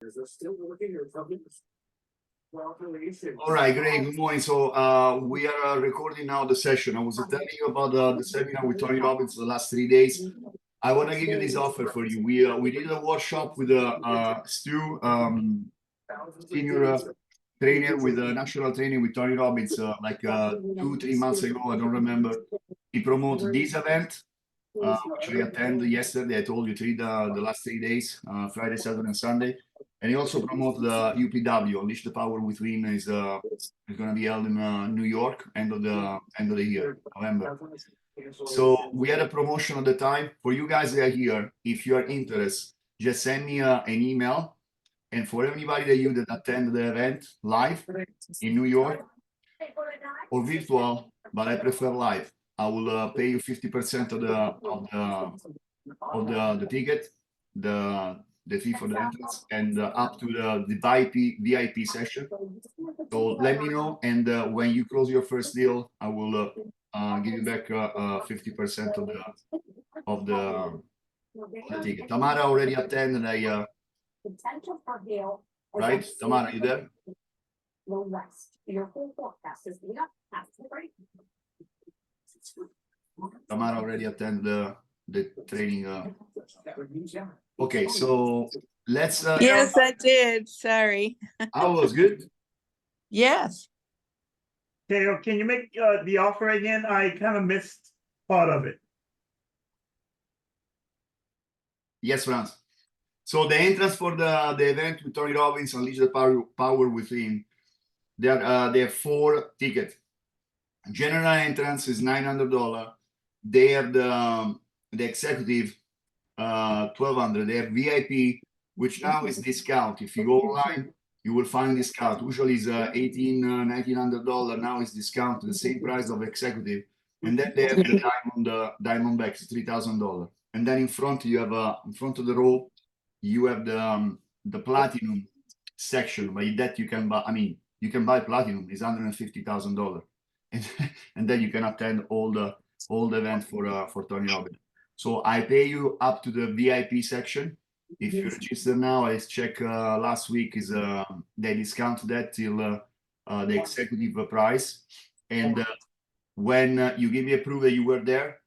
All right, great. Good morning. So we are recording now the session. I was telling you about the seminar with Tony Robbins the last 3 days. I want to give you this offer for you. We did a workshop with Stu, senior trainer with national training with Tony Robbins, like 2-3 months ago. I don't remember. He promoted this event, which I attended yesterday. I told you the last 3 days, Friday, Saturday, and Sunday. And he also promoted the UPW, Unleash the Power Within, is going to be held in New York, end of the year, November. So we had a promotion at the time. For you guys that are here, if you are interested, just send me an email. And for anybody that attend the event live in New York or virtual, but I prefer live, I will pay you 50% of the ticket, the fee for the entrance, and up to the VIP session. So let me know, and when you close your first deal, I will give you back 50% of the ticket. Tamara already attended. Right, Tamara, you there? Tamara already attended the training. Okay, so let's. Yes, I did. Sorry. I was good. Yes. Teo, can you make the offer again? I kind of missed part of it. Yes, Franz. So the entrance for the event with Tony Robbins, Unleash the Power Within, there are 4 tickets. General entrance is $900. They have the executive $1,200. They have VIP, which now is discount. If you go online, you will find discount. Usually is $1,900. Now it's discount to the same price of executive. And then they have the Diamondbacks, $3,000. And then in front you have in front of the row, you have the platinum section. By that you can buy. I mean, you can buy platinum. It's $150,000, and then you can attend all the event for Tony Robbins. So I pay you up to the VIP section. If you register now, I check last week is they discount that till the executive price. And when you give me a proof that you were there,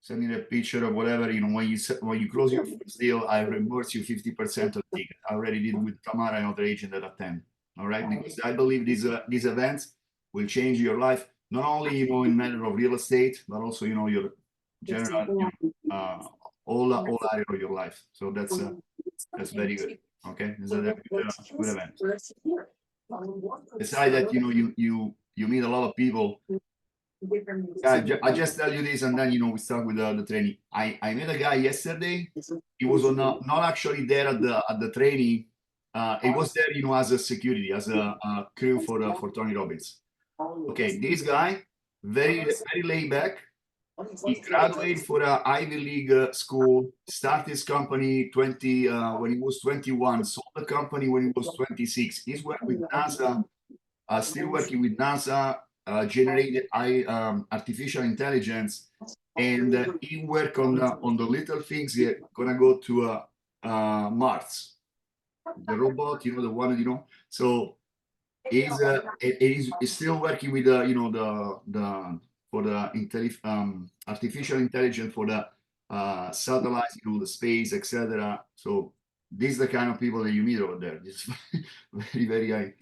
send me a picture or whatever. You know, when you close your first deal, I reimburse you 50% of the ticket. I already did with Tamara and other agent that attend. All right, because I believe these events will change your life, not only in matter of real estate, but also your general all area of your life. So that's very good. Okay, this is a good event. Besides that, you meet a lot of people. I just tell you this, and then we start with the training. I met a guy yesterday. He was not actually there at the training. He was there, as a security, as a crew for Tony Robbins. Okay, this guy, very laid back. He graduated for an Ivy League school, started his company when he was 21, sold the company when he was 26. He's working with NASA, still working with NASA, generated artificial intelligence, and he work on the little things. He's gonna go to Mars, the robot, the one, So he's still working with for the artificial intelligence for the satellites, the space, etc. So these are the kind of people that you meet over there. This is very high.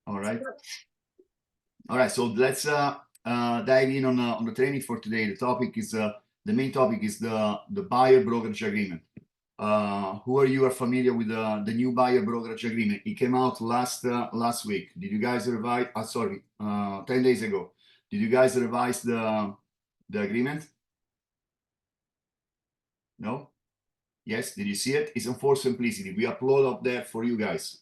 All right. So let's dive in on the training for today. The main topic is the buyer brokerage agreement. Who are familiar with the new buyer brokerage agreement? It came out last week. Did you guys revise? 10 days ago. Did you guys revise the agreement? No? Yes. Did you see it? It's on for simplicity. We upload up there for you guys.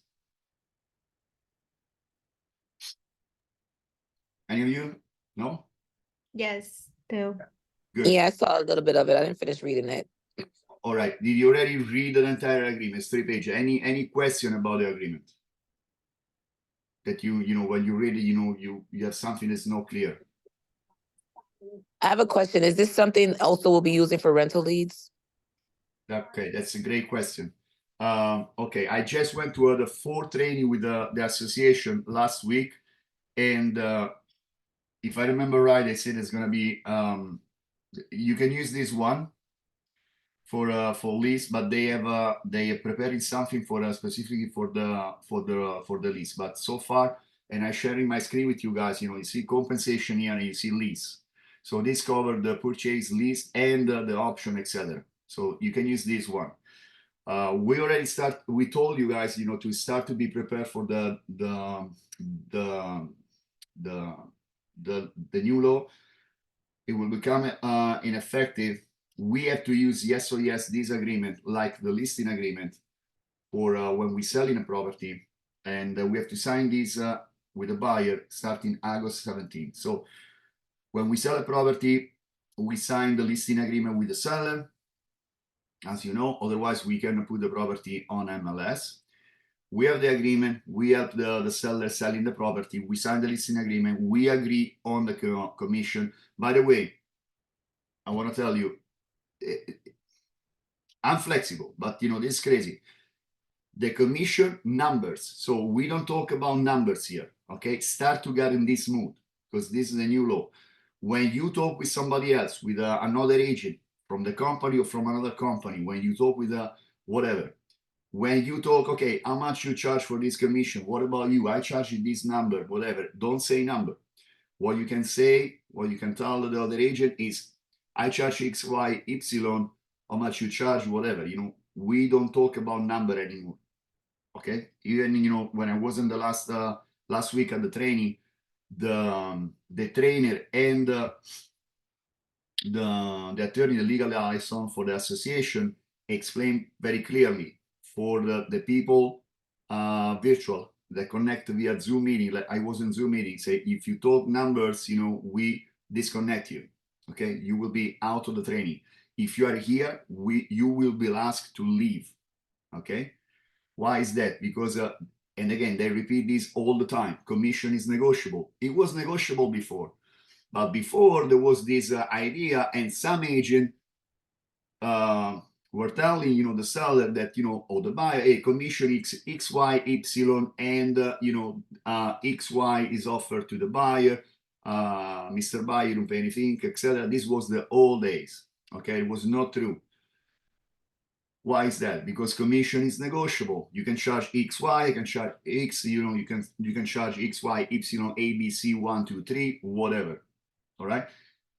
Any of you? No? Yes, too. Good. Yeah, I saw a little bit of it. I didn't finish reading it. All right. Did you already read the entire agreement? It's 3 pages. Any question about the agreement? That when you read it, you have something that's not clear. I have a question. Is this something also we'll be using for rental leads? Okay, that's a great question. Okay, I just went to the 4th training with the association last week, and if I remember right, they said it's gonna be you can use this one for lease, but they are preparing something for specifically for the lease. But so far, and I sharing my screen with you guys, you see compensation here and you see lease. So this covered the purchase, lease, and the option, etc. So you can use this one. We already we told you guys, to start to be prepared for the new law. It will become ineffective. We have to use yes or yes this agreement, like the listing agreement, for when we sell in a property, and we have to sign this with the buyer starting August 17th. So when we sell a property, we sign the listing agreement with the seller, as you know. Otherwise, we cannot put the property on MLS. We have the agreement. We have the seller selling the property. We sign the listing agreement. We agree on the commission. By the way, I want to tell you, I'm flexible, but this is crazy. The commission numbers. So we don't talk about numbers here. Okay, start to get in this mood, because this is a new law. When you talk with somebody else, with another agent from the company or from another company, when you talk with whatever, when you talk, okay, how much you charge for this commission? What about you? I charge you this number, whatever. Don't say number. What you can say, what you can tell the other agent is, I charge X, Y, Y, how much you charge, whatever. We don't talk about number anymore. Okay, even when I was in the last week at the training, the trainer and the attorney, the legal liaison for the association, explained very clearly for the people virtual that connect via Zoom meeting. Like I was in Zoom meeting, say if you talk numbers, we disconnect you. Okay, you will be out of the training. If you are here, you will be asked to leave. Okay, why is that? Because and again, they repeat this all the time. Commission is negotiable. It was negotiable before, but before there was this idea, and some agent were telling the seller that or the buyer, hey, commission X, Y, Y, and X, Y is offered to the buyer. Mr. Buyer, you don't pay anything, etc. This was the old days. Okay, it was not true. Why is that? Because commission is negotiable. You can charge X, Y, you can charge X, you can charge X, Y, Y, A, B, C, 1, 2, 3, whatever. All right.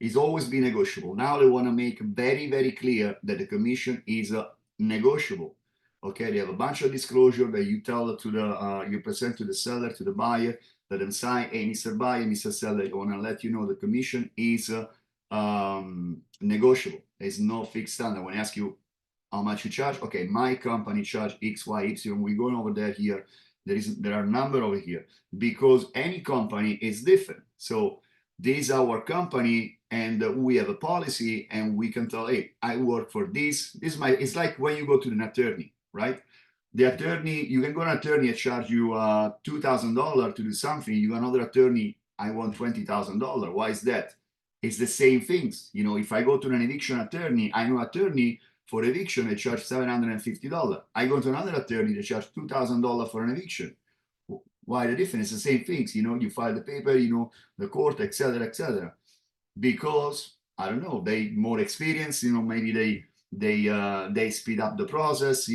It's always been negotiable. Now they want to make very, very clear that the commission is negotiable. Okay, they have a bunch of disclosure that you tell to the you present to the seller, to the buyer, let them sign. Hey, Mr. Buyer, Mr. Seller, I want to let you know the commission is negotiable. There's no fixed standard. When I ask you how much you charge, okay, my company charge X, Y, Y. We're going over there here. There are a number over here, because any company is different. So this is our company, and we have a policy, and we can tell, hey, I work for this. It's like when you go to an attorney, right? The attorney, you can go to an attorney and charge you $2,000 to do something. You got another attorney, I want $20,000. Why is that? It's the same things. If I go to an eviction attorney, I know attorney for eviction, they charge $750. I go to another attorney, they charge $2,000 for an eviction. Why the difference? It's the same things. You file the paper, the court, etc. Because I don't know, they more experienced. Maybe they speed up the process.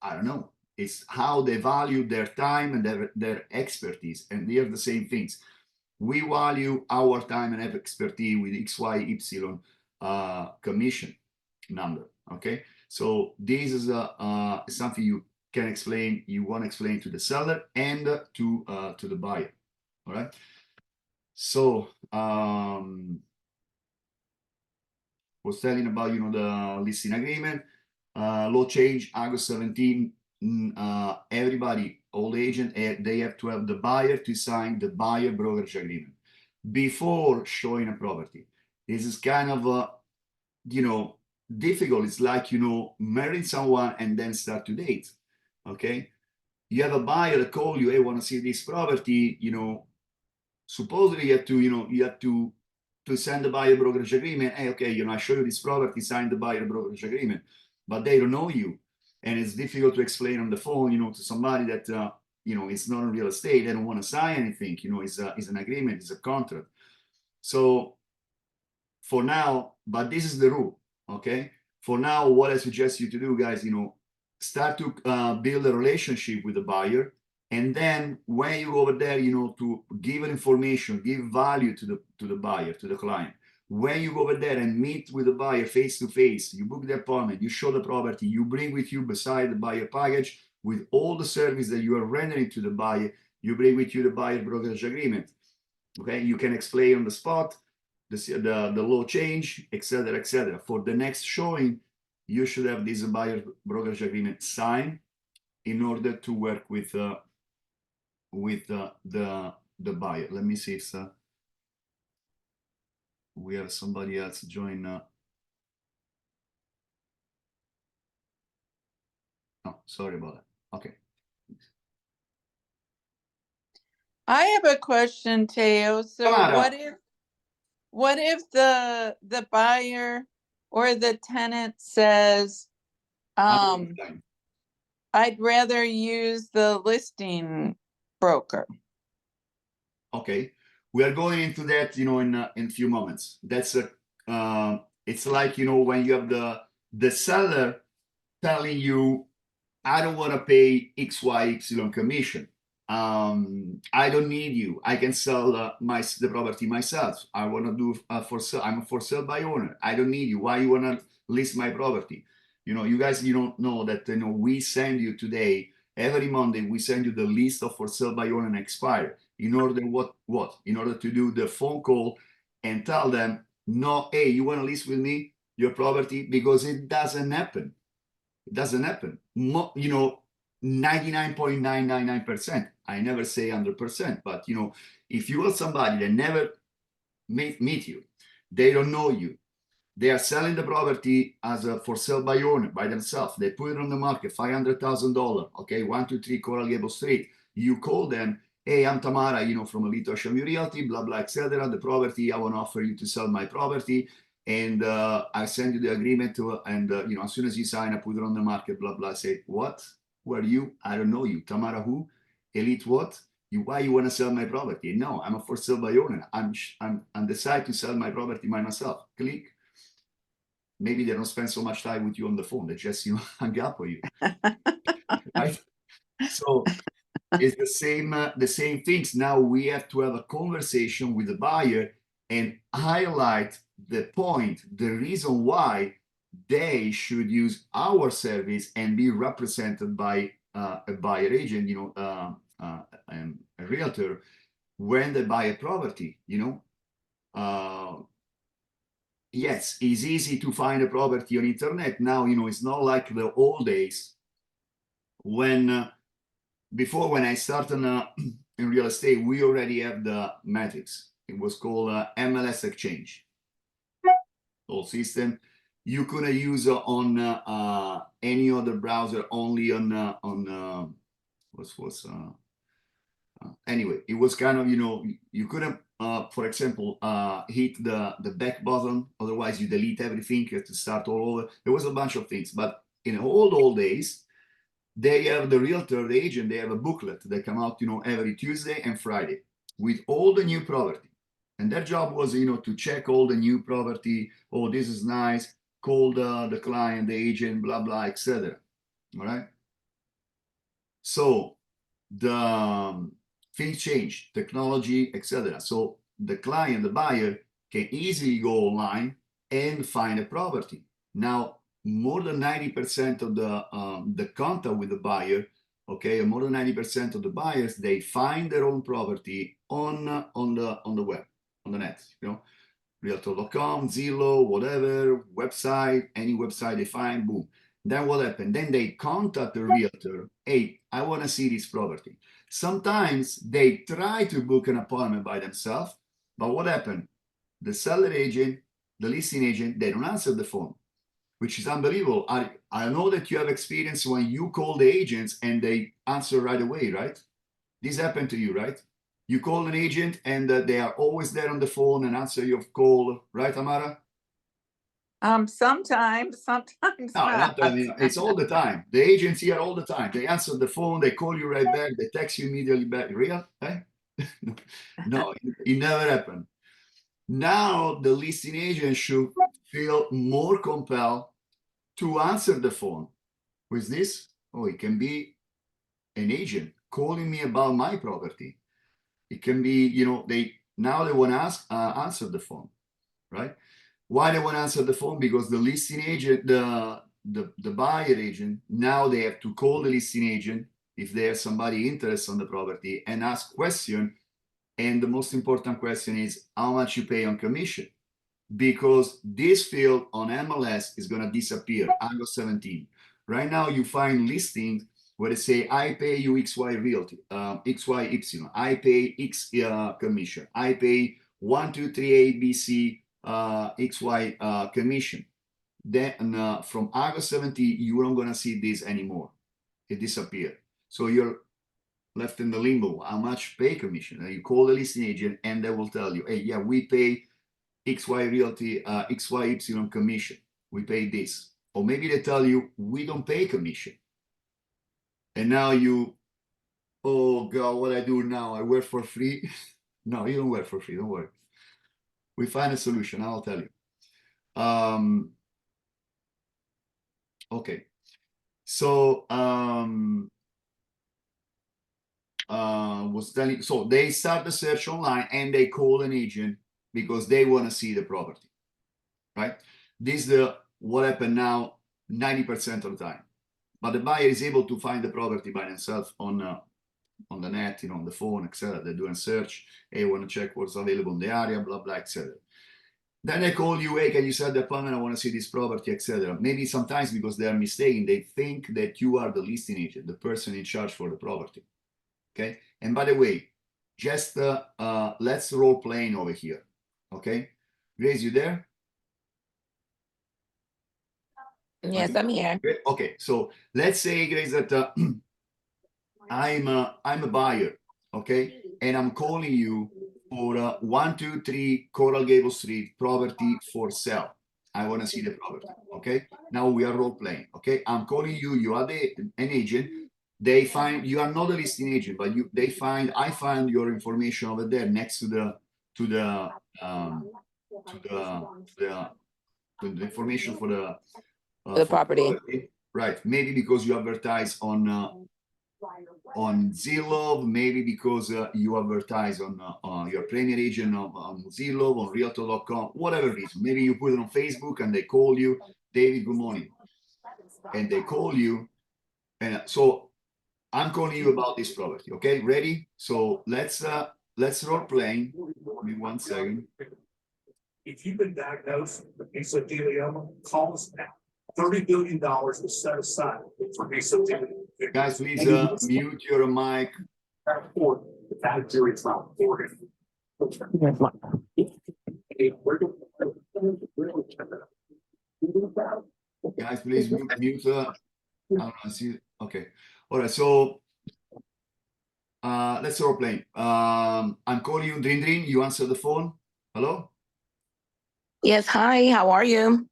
I don't know. It's how they value their time and their expertise, and they are the same things. We value our time and expertise with X, Y, Y commission number. Okay, so this is something you can explain. You want to explain to the seller and to the buyer. All right. So was telling about the listing agreement, law change August 17. Everybody, all the agent, they have to have the buyer to sign the buyer brokerage agreement before showing a property. This is kind of difficult. It's like marrying someone and then start to date. Okay, you have a buyer that call you, hey, want to see this property. Supposedly you have to send the buyer brokerage agreement. Hey, okay, I show you this property, sign the buyer brokerage agreement, but they don't know you. and it's difficult to explain on the phone, to somebody that it's not in real estate. They don't want to sign anything. It's an agreement, it's a contract. So for now, but this is the rule, okay? For now, what I suggest you to do, guys, start to build a relationship with the buyer, and then when you go over there, to give information, give value to the buyer, to the client. When you go over there and meet with the buyer face to face, you book the appointment, you show the property, you bring with you beside the buyer package with all the service that you are rendering to the buyer, you bring with you the buyer brokerage agreement. Okay, you can explain on the spot the law change, etc., etc. For the next showing, you should have this buyer brokerage agreement signed in order to work with the buyer. Let me see if we have somebody else join. Oh, sorry about that. Okay. I have a question, Teo. So Tamara. what if the buyer or the tenant says, I'd rather use the listing broker? Okay, we are going into that, in a few moments. That's it's like, when you have the seller telling you, I don't want to pay XYY commission. I don't need you. I can sell the property myself. I want to do for sale. I'm a for sale by owner. I don't need you. Why you want to list my property? You guys, you don't know that we send you today, every Monday, we send you the list of for sale by owner and expire. In order in order to do the phone call and tell them, no, hey, you want to list with me your property? Because it doesn't happen. It doesn't happen. 99.999%. I never say 100%, but if you are somebody that never meet you, they don't know you, they are selling the property as a for sale by owner by themselves. They put it on the market, $500,000. Okay, 123 Coral Gable Street. You call them, hey, I'm Tamara, from Elite Ocean Realty, blah blah, etc. The property, I want to offer you to sell my property, and I send you the agreement and as soon as you sign, I put it on the market, blah blah. I say, what? Who are you? I don't know you. Tamara who? Elite what? Why you want to sell my property? No, I'm a for sale by owner. I'm decide to sell my property by myself. Click. Maybe they don't spend so much time with you on the phone. They just hang up on you, right? So it's the same things. Now we have to have a conversation with the buyer and highlight the point, the reason why they should use our service and be represented by a buyer agent, and a realtor when they buy a property. Yes, it's easy to find a property on internet now. It's not like the old days when before, when I started in real estate, we already have the metrics. It was called MLS Exchange. Old system. You couldn't use on any other browser, only on anyway, it was kind of, you couldn't, for example, hit the back button. Otherwise, you delete everything. You have to start all over. There was a bunch of things. But in old days, they have the realtor, the agent, they have a booklet that come out, every Tuesday and Friday with all the new property. And their job was, to check all the new property. Oh, this is nice. Call the client, the agent, blah, blah, etc. All right. So the things change, technology, etc. So the client, the buyer, can easily go online and find a property. Now, more than 90% of the contact with the buyer, okay, more than 90% of the buyers, they find their own property on the web, on the net, Realtor.com, Zillow, whatever website, any website they find, boom. Then what happened? Then they contact the realtor. Hey, I want to see this property. Sometimes they try to book an appointment by themselves, but what happened? The seller agent, the listing agent, they don't answer the phone, which is unbelievable. I know that you have experience when you call the agents and they answer right away, right? This happened to you, right? You call an agent and they are always there on the phone and answer your call, right, Amara? Sometimes No, not. it's all the time. The agents here all the time. They answer the phone, they call you right back, they text you immediately back. Real? Eh? No, it never happened. Now the listing agent should feel more compelled to answer the phone. Who is this? Oh, it can be an agent calling me about my property. It can be, they want to answer the phone, right? Why they want to answer the phone? Because the listing agent, the buyer agent, now they have to call the listing agent if there's somebody interested on the property and ask question. And the most important question is how much you pay on commission, because this field on MLS is going to disappear August 17. Right now, you find listings where they say, I pay you XY Realty, XYY, I pay X commission, I pay 1, 2, 3, ABC XY commission. Then from August 17, you're not going to see this anymore. It disappeared. So you're left in the limbo. How much pay commission? And you call the listing agent and they will tell you, hey, yeah, we pay XY Realty, XYY commission. We pay this. Or maybe they tell you, we don't pay commission. And now oh God, what I do now? I work for free? No, you don't work for free. Don't worry. We find a solution. I'll tell you. Okay. So, was telling, so they start the search online and they call an agent because they want to see the property, right? This is what happened now 90% of the time. But the buyer is able to find the property by themselves on the net, on the phone, etc. They're doing search. Hey, want to check what's available in the area, blah blah, etc. Then they call you, hey, can you set the appointment? I want to see this property, etc. Maybe sometimes because they are mistaken, they think that you are the listing agent, the person in charge for the property. Okay. And by the way, just let's role playing over here. Okay, Grace, you there? Yes, I'm here. Okay, so let's say, Grace, that I'm a buyer, okay, and I'm calling you for 123 Coral Gable Street property for sale. I want to see the property. Okay, now we are role playing. Okay, I'm calling you. You are an agent. They find you are not a listing agent, but I find your information over there next to the information for The property. right? Maybe because you advertise on Zillow, maybe because you advertise on your Premier agent on Zillow, on Realtor.com, whatever reason. Maybe you put it on Facebook and they call you, David, good morning, and they call you, and so I'm calling you about this property. Okay, ready? So let's role playing. Give me 1 second. If you've been diagnosed with mesothelioma, call us now. $30 billion was set aside for mesothelioma. Guys, please mute your mic. That jury's not for it. Guys, please mute. I don't know, see. Okay. All right. So let's role play. I'm calling you, Drin Drin. You answer the phone. Hello. Yes, hi, how are you?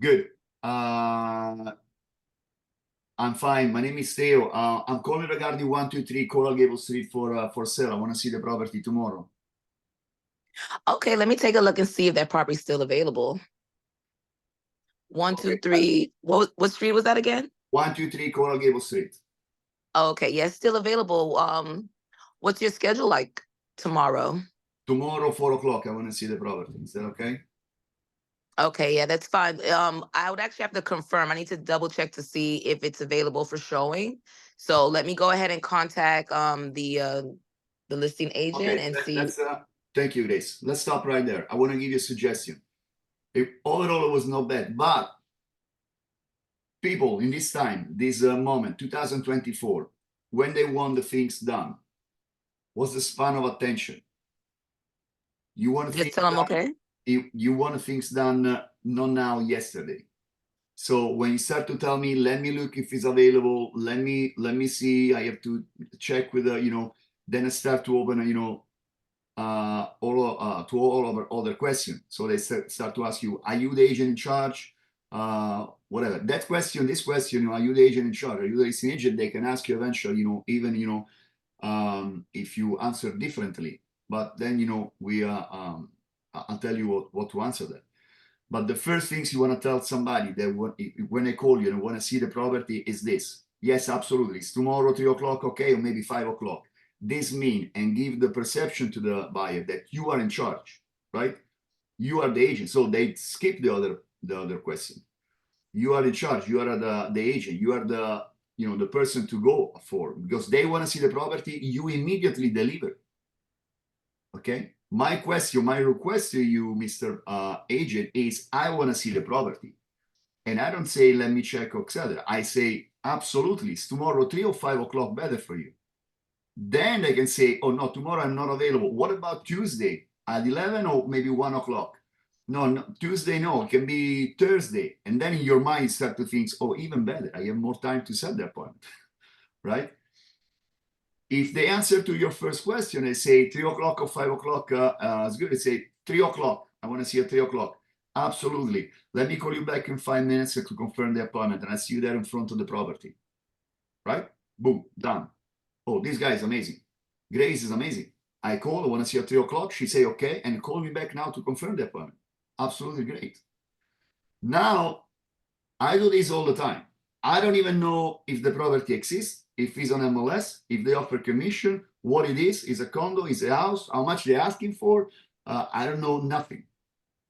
Good. I'm fine. My name is Theo. I'm calling regarding 123 Coral Gable Street for sale. I want to see the property tomorrow. Okay, let me take a look and see if that property's still available. 123, what street was that again? 123 Coral Gable Street. Okay, yes, still available. What's your schedule like tomorrow? Tomorrow, 4 o'clock. I want to see the property. Is that okay? Okay, yeah, that's fine. I would actually have to confirm. I need to double check to see if it's available for showing. So let me go ahead and contact the listing agent and see. Thank you, Grace. Let's stop right there. I want to give you a suggestion. Overall, it was not bad, but people in this time, this moment, 2024, when they want the things done, what's the span of attention? You want to Just tell them, okay. You want things done not now, yesterday. So when you start to tell me, let me look if it's available, let me see, I have to check with then I start to open to all of our other questions. So they start to ask you, are you the agent in charge? Whatever. That question, this question, are you the agent in charge? Are you the listing agent? They can ask you eventually, even, if you answer differently. But then, I'll tell you what to answer that. But the first things you want to tell somebody that when they call you and want to see the property is this. Yes, absolutely. It's tomorrow, 3 o'clock, okay, or maybe 5 o'clock. This mean and give the perception to the buyer that you are in charge, right? You are the agent. So they skip the other question. You are in charge. You are the agent. You are the person to go for, because they want to see the property. You immediately deliver. Okay. My request to you, Mr. Agent, is I want to see the property. And I don't say, let me check, etc. I say, absolutely, it's tomorrow, 3 or 5 o'clock better for you. Then they can say, oh, no, tomorrow I'm not available. What about Tuesday at 11 or maybe 1 o'clock? No, Tuesday, no, it can be Thursday. And then in your mind, start to think, oh, even better, I have more time to set the appointment, right? If they answer to your first question and say 3 o'clock or 5 o'clock, it's good. They say 3 o'clock. I want to see at 3 o'clock. Absolutely. Let me call you back in 5 minutes to confirm the appointment, and I see you there in front of the property. Right? Boom, done. Oh, this guy is amazing. Grace is amazing. I call, I want to see at 3 o'clock. She say, okay, and call me back now to confirm the appointment. Absolutely great. Now, I do this all the time. I don't even know if the property exists, if it's on MLS, if they offer commission, what it is a condo, is a house, how much they're asking for. I don't know nothing.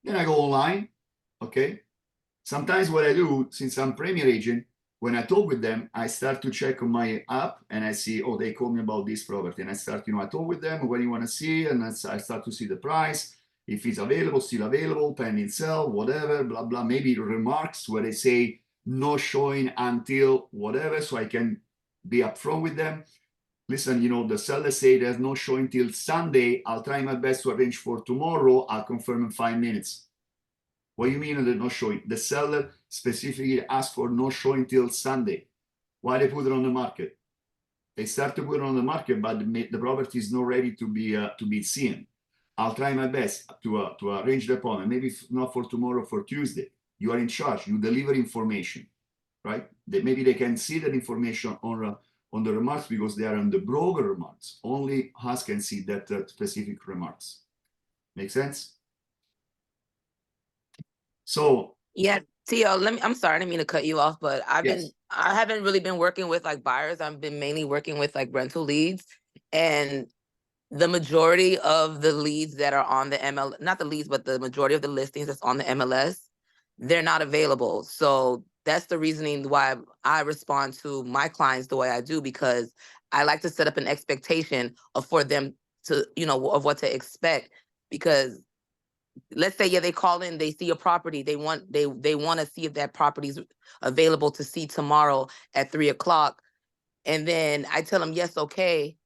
Then I go online, okay? Sometimes what I do, since I'm Premier agent, when I talk with them, I start to check on my app and I see, oh, they called me about this property. And I start, I talk with them, what do you want to see? And I start to see the price, if it's available, still available, pending sale, whatever, blah, blah. Maybe remarks where they say no showing until whatever, so I can be upfront with them. Listen, the seller say there's no showing till Sunday. I'll try my best to arrange for tomorrow. I'll confirm in 5 minutes. What do you mean there's no showing? The seller specifically asked for no showing till Sunday. Why they put it on the market? They start to put it on the market, but the property is not ready to be seen. I'll try my best to arrange the appointment. Maybe not for tomorrow, for Tuesday. You are in charge. You deliver information, right? Maybe they can see that information on the remarks because they are on the broker remarks. Only us can see that specific remarks. Make sense? So Yeah, Tio, I'm sorry, I didn't mean to cut you off, but Yes. I haven't really been working with like buyers. I've been mainly working with like rental leads, and the majority of the leads that are on the not the leads, but the majority of the listings that's on the MLS, they're not available. So that's the reasoning why I respond to my clients the way I do, because I like to set up an expectation for them to, of what to expect. Because let's say, yeah, they call in, they see a property, they want to see if that property's available to see tomorrow at 3 o'clock. And then I tell them, yes, okay.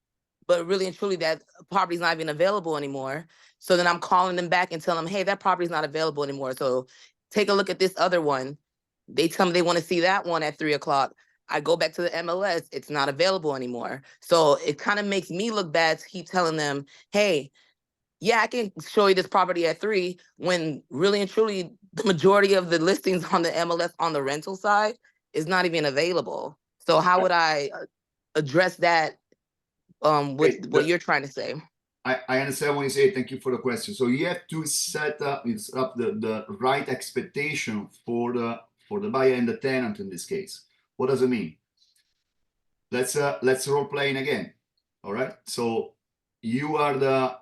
But really and truly, that property's not even available anymore. So then I'm calling them back and tell them, hey, that property's not available anymore. So take a look at this other one. They tell me they want to see that one at 3 o'clock. I go back to the MLS, it's not available anymore. So it kind of makes me look bad to keep telling them, hey, yeah, I can show you this property at 3, when really and truly the majority of the listings on the MLS on the rental side is not even available. So how would I address that with what you're trying to say? I understand when you say thank you for the question. So you have to set up the right expectation for the buyer and the tenant in this case. What does it mean? Let's role playing again. All right. So you are the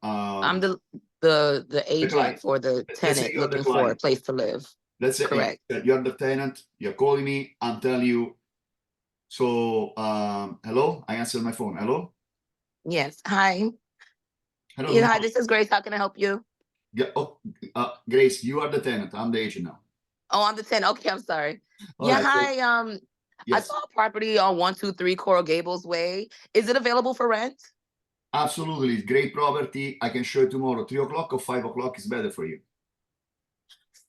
I'm the agent client. for the Let's say tenant you're the looking for a client. place to live. Let's say Correct. you're the tenant. You're calling me. I'm telling you. So hello. I answered my phone. Hello. Yes. Hi. Hello. Yeah, hi, this is Grace. How can I help you? Yeah, Grace, you are the tenant. I'm the agent now. Oh, I'm the tenant. Okay, I'm sorry. All Yeah, right, so- hi. I Yes, saw a property on 123 Coral Gables Way. Is it available for rent? absolutely. It's great property. I can show you tomorrow. 3 o'clock or 5 o'clock is better for you.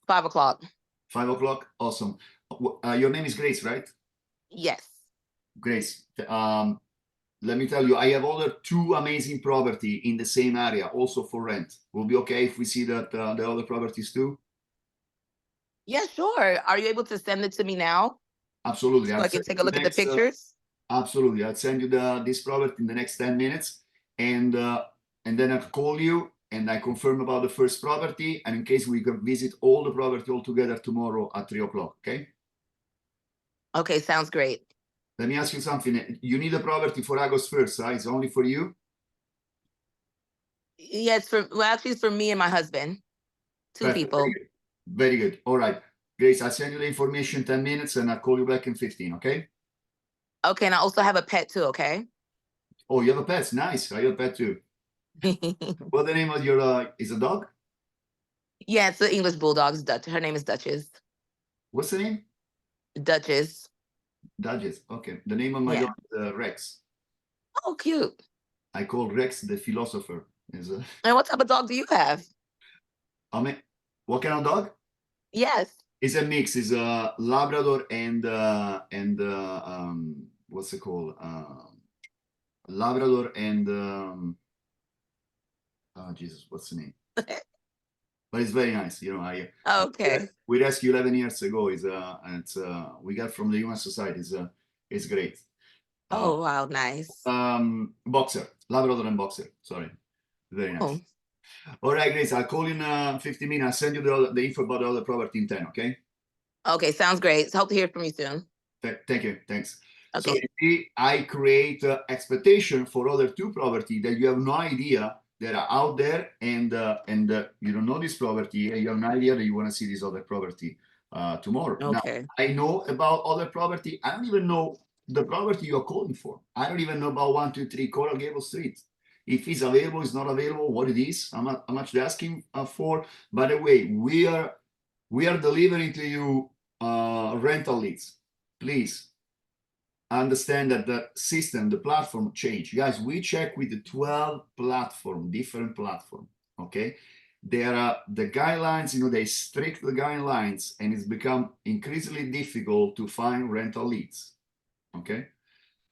5 o'clock. 5 o'clock, awesome. Your name is Grace, right? Yes. Grace. let me tell you, I have other 2 amazing property in the same area, also for rent. Will be okay if we see that the other properties too? Yeah, sure. Are you able to send it to me now Absolutely. so I'll I can send take you a look at the next, pictures? absolutely. I'll send you this property in the next 10 minutes, and then I'll call you and I confirm about the first property, and in case we can visit all the property all together tomorrow at 3 o'clock. Okay. Okay, sounds great. Let me ask you something. You need a property for August 1st, right? It's only for you? Yeah, actually it's for me and my husband. 2 Perfect. people. Very good. Very good. All right. Grace, I'll send you the information in 10 minutes and I'll call you back in 15, okay? Okay, and I also have a pet too, okay? Oh, you have a pet. Nice. I have a pet too. What's the name of your, is a dog? Yeah, it's the English Bulldog's Dutch. Her name is Duchess. What's the name? Duchess. Duchess. Okay. The name of my Yeah. dog is Rex. Oh, cute. I call Rex the philosopher. Is And what type of dog do you have? I mean, what kind of dog? Yes. It's a mix. It's a Labrador and what's it called? Labrador and oh Jesus, what's the name? But it's very nice. You know, Okay. we rescued 11 years ago. It's we got from the Human Society. It's great. Oh, wow, nice. Boxer, Labrador and Boxer. Sorry, very nice. Oh, All right, Grace. I'll call you in 15 minutes. I'll send you the info about the other property in 10. Okay. okay, sounds great. Hope to hear from you soon. Thank you. Thanks. So Okay. you see, I create expectation for other 2 property that you have no idea that are out there, and you don't know this property, and you have no idea that you want to see this other property tomorrow. Okay. Now, I know about other property. I don't even know the property you're calling for. I don't even know about 123 Coral Gables Street. If it's available, it's not available, what it is, how much they're asking for. By the way, we are delivering to you rental leads. Please understand that the system, the platform changed. Guys, we check with the 12 different platform, okay? There are the guidelines, you know, they strict the guidelines, and it's become increasingly difficult to find rental leads, okay?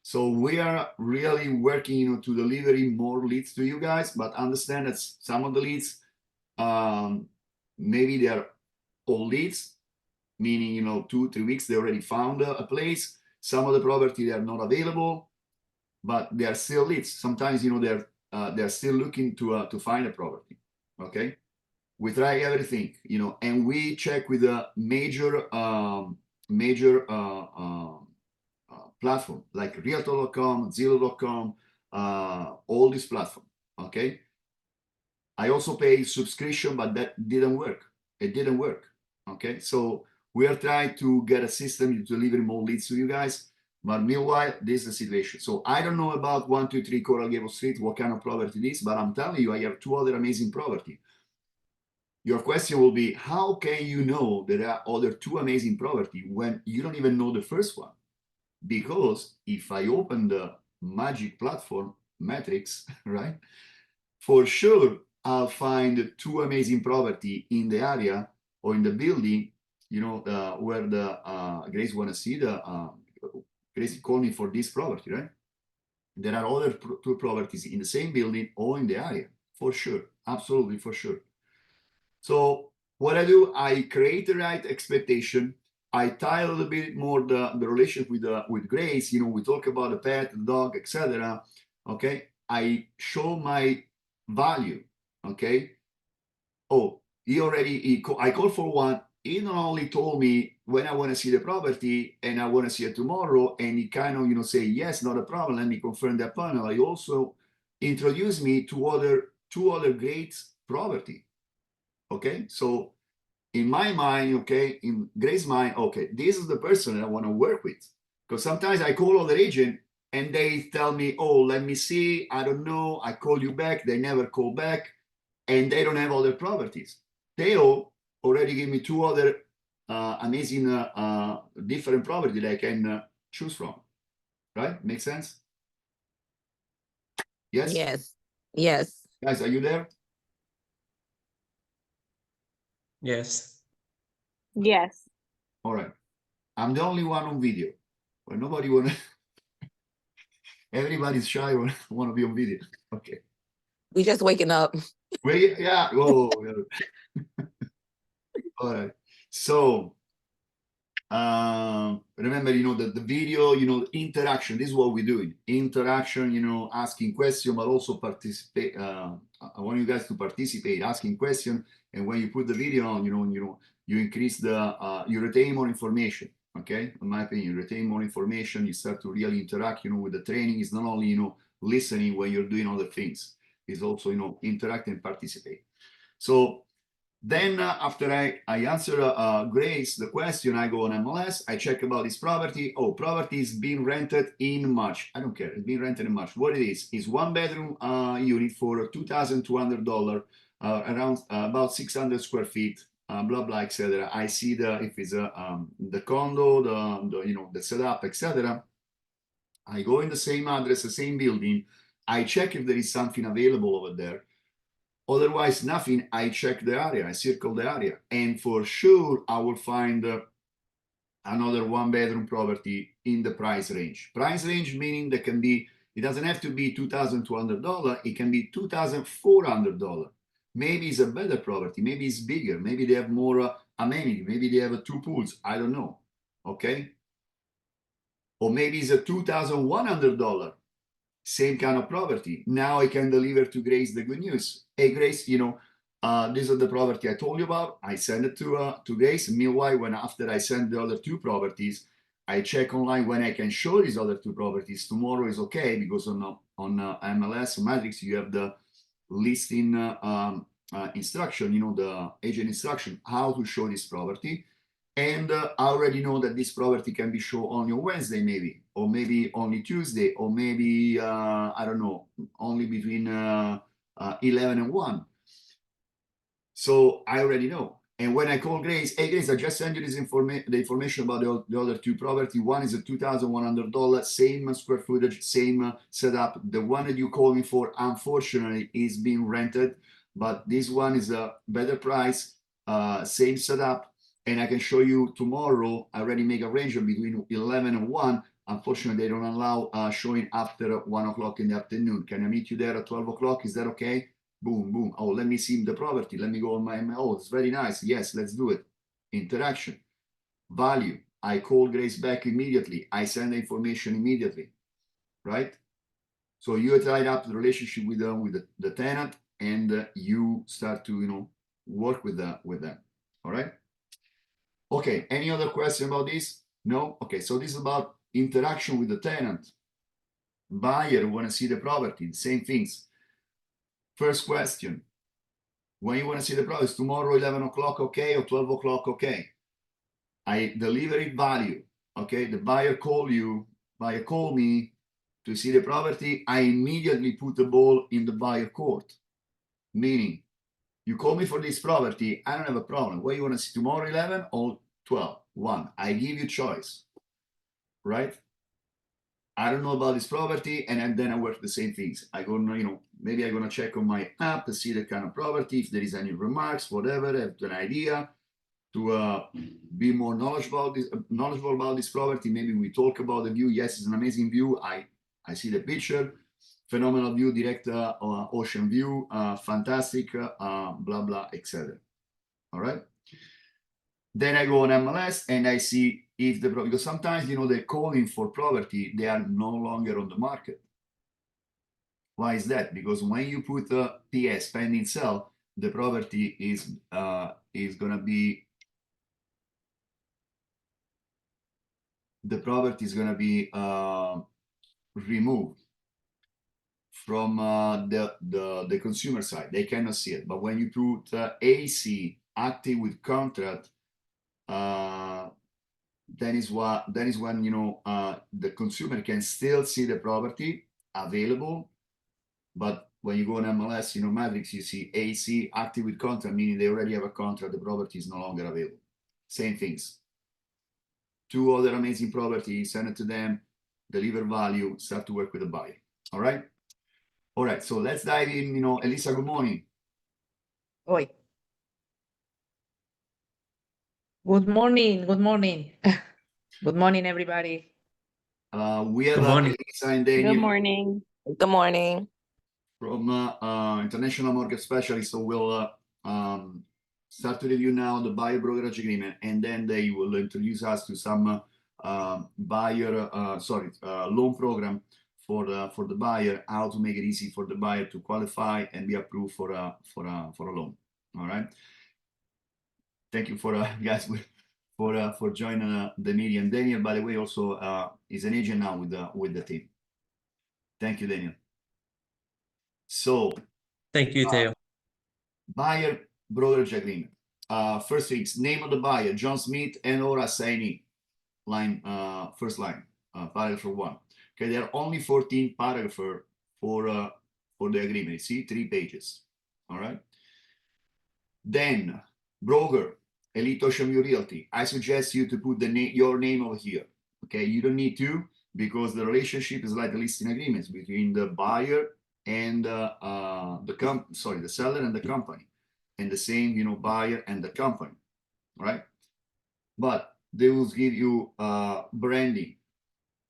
So we are really working, you know, to delivering more leads to you guys, but understand that some of the leads, maybe they are old leads, meaning, you know, 2-3 weeks, they already found a place. Some of the property they are not available, but they are still leads. Sometimes, you know, they're still looking to find a property. Okay, we try everything, you know, and we check with a major platform like Realtor.com, Zillow.com, all these platforms. Okay, I also pay subscription, but that didn't work. It didn't work. Okay, so we are trying to get a system to deliver more leads to you guys, but meanwhile, this is the situation. So I don't know about 123 Coral Gables Street, what kind of property it is, but I'm telling you, I have 2 other amazing property. Your question will be, how can you know there are other 2 amazing property when you don't even know the first one? Because if I open the magic platform metrics, right, for sure, I'll find 2 amazing property in the area or in the building, you know, where the Grace want to see Grace called me for this property, right? There are other 2 properties in the same building or in the area, for sure, absolutely, for sure. So what I do, I create the right expectation. I tie a little bit more the relationship with Grace. You know, we talk about the pet, the dog, etc. Okay, I show my value. Okay. Oh, I called for one. He not only told me when I want to see the property and I want to see it tomorrow, and he kind of, you know, say, yes, not a problem. Let me confirm the panel. I also introduced me to 2 other great property. Okay. So in my mind, okay, in Grace's mind, okay, this is the person that I want to work with. Because sometimes I call other agent and they tell me, oh, let me see. I don't know. I call you back. They never call back. And they don't have other properties. Theo already gave me 2 other amazing different property that I can choose from. Right? Make sense? Yes? Yes. Yes. Guys, are you there? Yes. Yes. All right. I'm the only one on video. Well, nobody wanna Everybody's shy want to be on video. Okay. We just waking up. Wait, yeah. Oh, yeah. All right. So, remember, the video, interaction. This is what we're doing. Interaction, asking question, but also participate. I want you guys to participate, asking question. And when you put the video on, you increase you retain more information. Okay. In my opinion, you retain more information. You start to really interact, with the training. It's not only, listening when you're doing other things. It's also, interact and participate. So, then after I answer Grace the question, I go on MLS, I check about this property. Oh, property is being rented in March. I don't care, it's being rented in March. What it is 1 bedroom unit for $2,200, around about 600 square feet, blah blah, etc. I see if it's the condo, the setup, etc. I go in the same address, the same building. I check if there is something available over there. Otherwise, nothing. I check the area, I circle the area, and for sure I will find another 1 bedroom property in the price range. Price range meaning that it doesn't have to be $2,200, it can be $2,400. Maybe it's a better property, maybe it's bigger, maybe they have more amenity, maybe they have 2 pools, I don't know. Okay? Or maybe it's a $2,100. Same kind of property. Now I can deliver to Grace the good news. Hey, Grace, this is the property I told you about. I send it to Grace. Meanwhile, after I send the other 2 properties, I check online when I can show these other 2 properties. Tomorrow is okay because on MLS Matrix you have the listing instruction, the agent instruction, how to show this property. And I already know that this property can be shown only on Wednesday, maybe, or maybe only Tuesday, or maybe, I don't know, only between 11 and 1. So I already know. And when I call Grace, hey, Grace, I just sent you the information about the other 2 property. One is a $2,100, same square footage, same setup. The one that you called me for, unfortunately, is being rented. But this one is a better price, same setup. And I can show you tomorrow. I already make arrangement between 11 and 1. Unfortunately, they don't allow showing after 1 o'clock in the afternoon. Can I meet you there at 12 o'clock? Is that okay? Boom, boom. Oh, let me see the property. Let me go on my, oh, it's very nice. Yes, let's do it. Interaction. Value. I call Grace back immediately. I send the information immediately. Right? So you tied up the relationship with the tenant, and you start to, work with them. All right? Okay, any other question about this? No? Okay, so this is about interaction with the tenant. Buyer want to see the property, same things. First question, when you want to see the property, tomorrow 11 o'clock okay, or 12 o'clock okay? I deliver it value, okay? The buyer call me to see the property, I immediately put the ball in the buyer court. Meaning, you call me for this property, I don't have a problem. What you want to see tomorrow 11 or 12? 1. I give you choice, right? I don't know about this property, and then I work the same things. I go, maybe I'm gonna check on my app to see the kind of property, if there is any remarks, whatever, have an idea to be more knowledgeable about this property. Maybe we talk about the view. Yes, it's an amazing view. I see the picture, phenomenal view, direct ocean view, fantastic, blah blah, etc. All right. Then I go on MLS and I see if because sometimes, they're calling for property, they are no longer on the market. Why is that? Because when you put a PS, pending sell, the property is gonna be removed from the consumer side. They cannot see it. But when you put AC, active with contract, that is when the consumer can still see the property available. But when you go on MLS, Matrix, you see AC active with contract, meaning they already have a contract, the property is no longer available. Same things. 2 other amazing properties, send it to them, deliver value, start to work with the buyer. All right. So let's dive in. Elisa, good morning. Oi. Good morning. Good morning. Good morning, everybody. We have Good morning. Elisa and Good Daniel morning. Good morning. from International Mortgage Specialist. So we'll start to review now the buyer brokerage agreement, and then they will introduce us to some loan program for the buyer, how to make it easy for the buyer to qualify and be approved for a loan. All right. Thank you for guys for joining the meeting. And Daniel, by the way, also is an agent now with the team. Thank you, Daniel. So Thank you, Theo. buyer brokerage agreement. First things, name of the buyer, John Smith and or assignee. Line, first line, paragraph 1. Okay, there are only 14 paragraphs for the agreement. You see, 3 pages. All right. Then broker, Elite Ocean Realty. I suggest you to put your name over here. Okay, you don't need to, because the relationship is like the listing agreements between the buyer and the seller and the company, and the same, you know, buyer and the company, right? But they will give you branding.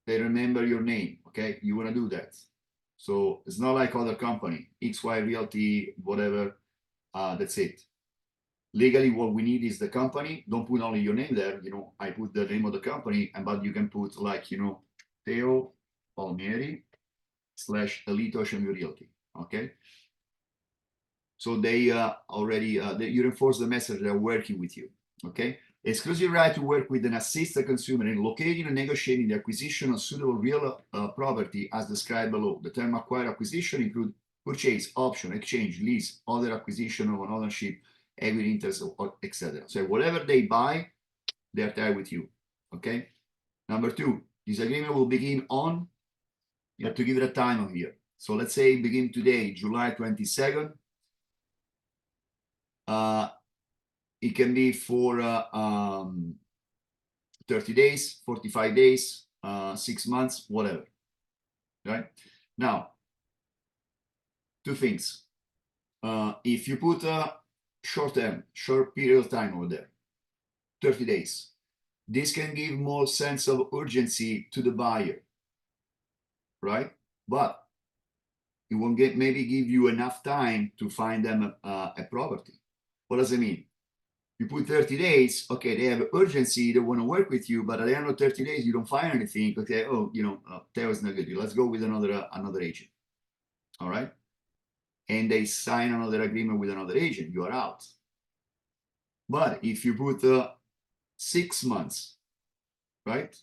They remember your name. Okay, you want to do that. So it's not like other company, XY Realty, whatever. That's it. Legally, what we need is the company. Don't put only your name there. You know, I put the name of the company, but you can put, like, you know, Theo Palmieri / Elite Ocean Realty. Okay. So they already you reinforce the message they're working with you. Okay. Exclusive right to work with and assist the consumer in locating and negotiating the acquisition of suitable real property as described below. The term acquire acquisition include purchase, option, exchange, lease, other acquisition of an ownership, equity interest, etc. So whatever they buy, they're tied with you. Okay. Number 2, this agreement will begin on. You have to give it a time on here. So let's say begin today, July 22nd. It can be for 30 days, 45 days, 6 months, whatever. Right? Now, 2 things. If you put a short period of time over there, 30 days, this can give more sense of urgency to the buyer, right? But it won't maybe give you enough time to find them a property. What does it mean? You put 30 days, okay, they have urgency, they want to work with you, but at the end of 30 days, you don't find anything. Okay, oh, you know, Theo is not good. Let's go with another agent. All right. And they sign another agreement with another agent, you are out. But if you put 6 months, right,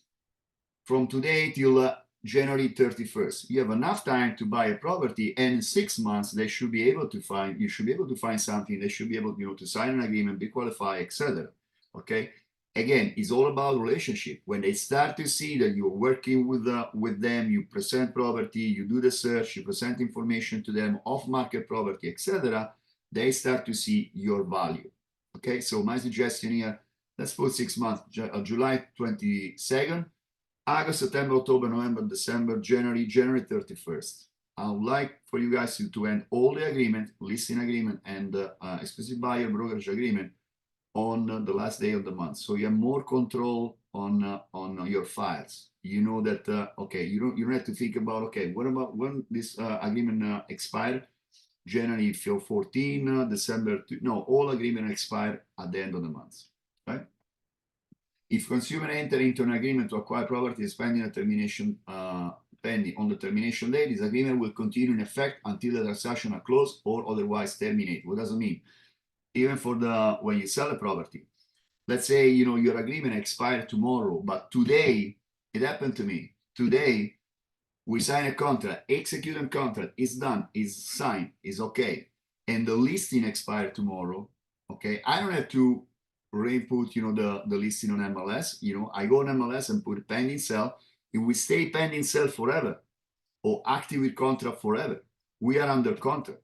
from today till January 31st, you have enough time to buy a property, and in 6 months they should be able to find, you should be able to find something. They should be able, you know, to sign an agreement, be qualified, etc. Okay, again, it's all about relationship. When they start to see that you're working with them, you present property, you do the search, you present information to them, off-market property, etc., they start to see your value. Okay, so my suggestion here, let's put 6 months, July 22nd, August, September, October, November, December, January 31st. I would like for you guys to end all the agreement, listing agreement, and exclusive buyer brokerage agreement on the last day of the month. So you have more control on your files. You know that okay, you don't have to think about, okay, what about when this agreement expired? January 14, December 2. No, all agreement expire at the end of the month, right? If consumer enter into an agreement to acquire property pending a termination, pending on the termination date, this agreement will continue in effect until the transaction are closed or otherwise terminated. What does it mean? Even for when you sell a property, let's say, you know, your agreement expired tomorrow, but today, it happened to me. Today, we sign a contract, execute a contract, it's done, it's signed, it's okay. And the listing expired tomorrow, okay? I don't have to re-input, you know, the listing on MLS. You know, I go on MLS and put pending sell. If we stay pending sell forever or active with contract forever, we are under contract.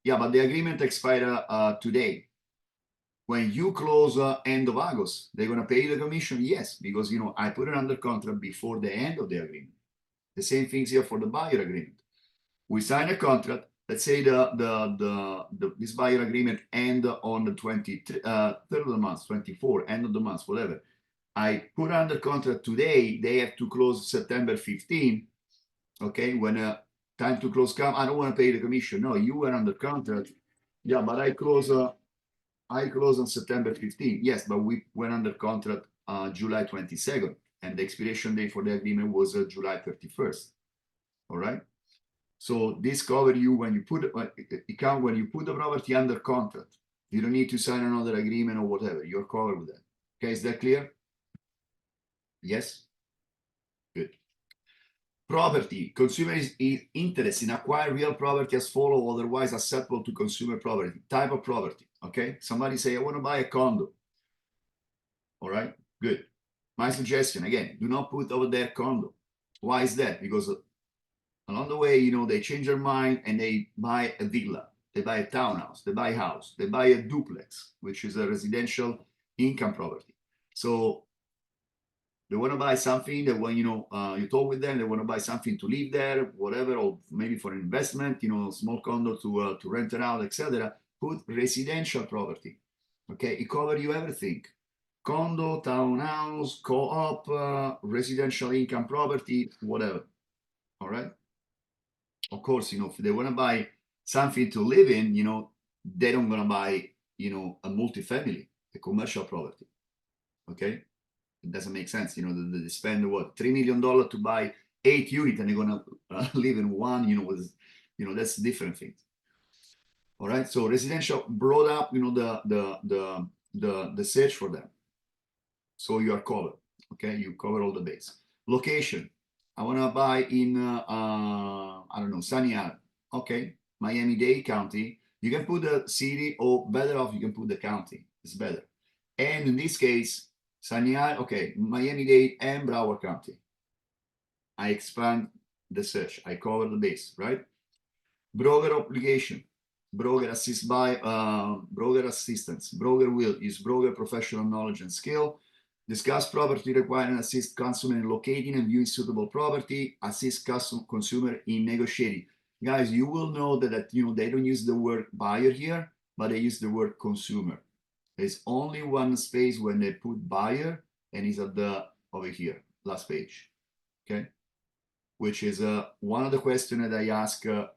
Yeah, but the agreement expired today. When you close end of August, they're going to pay the commission? Yes, because, you know, I put it under contract before the end of the agreement. The same things here for the buyer agreement. We sign a contract. Let's say this buyer agreement end on the 23rd of the month, 24, end of the month, whatever. I put under contract today, they have to close September 15. Okay, when time to close come, I don't want to pay the commission. No, you were under contract. Yeah, but I close on September 15. Yes, but we went under contract July 22nd, and the expiration date for the agreement was July 31st. All right. So this cover you when you put when you put the property under contract. You don't need to sign another agreement or whatever. You're covered with that. Okay, is that clear? Yes. Good. Property. Consumer is interest in acquire real property as follow, otherwise acceptable to consumer property. Type of property. Okay. Somebody say, I want to buy a condo. All right. Good. My suggestion again, do not put over there condo. Why is that? Because along the way, you know, they change their mind and they buy a villa, they buy a townhouse, they buy a house, they buy a duplex, which is a residential income property. So they want to buy something that when, you know, you talk with them, they want to buy something to live there, whatever, or maybe for an investment, you know, small condo to rent it out, etc. Put residential property. Okay, it covers you everything. Condo, townhouse, co-op, residential income property, whatever. All right. Of course, you know, if they want to buy something to live in, you know, they don't gonna buy, you know, a multifamily, a commercial property. Okay, it doesn't make sense. You know, they spend what $3 million to buy 8 units, and they're gonna live in one. You know, with, you know, that's different things. All right, so residential brought up, you know, the search for them. So you are covered. Okay, you cover all the base. Location. I want to buy in, I don't know, Sunny Island. Okay, Miami-Dade County. You can put the city, or better off, you can put the county. It's better. And in this case, Sunny Island, okay, Miami-Dade and Broward County. I expand the search. I cover the base, right? Broker obligation. Broker assist by broker assistance. Broker will use broker professional knowledge and skill. Discuss property requirement, assist consumer in locating and viewing suitable property, assist consumer in negotiating. Guys, you will know that you know they don't use the word buyer here, but they use the word consumer. There's only one space when they put buyer, and it's at the over here, last page. Okay, which is one of the questions that I ask to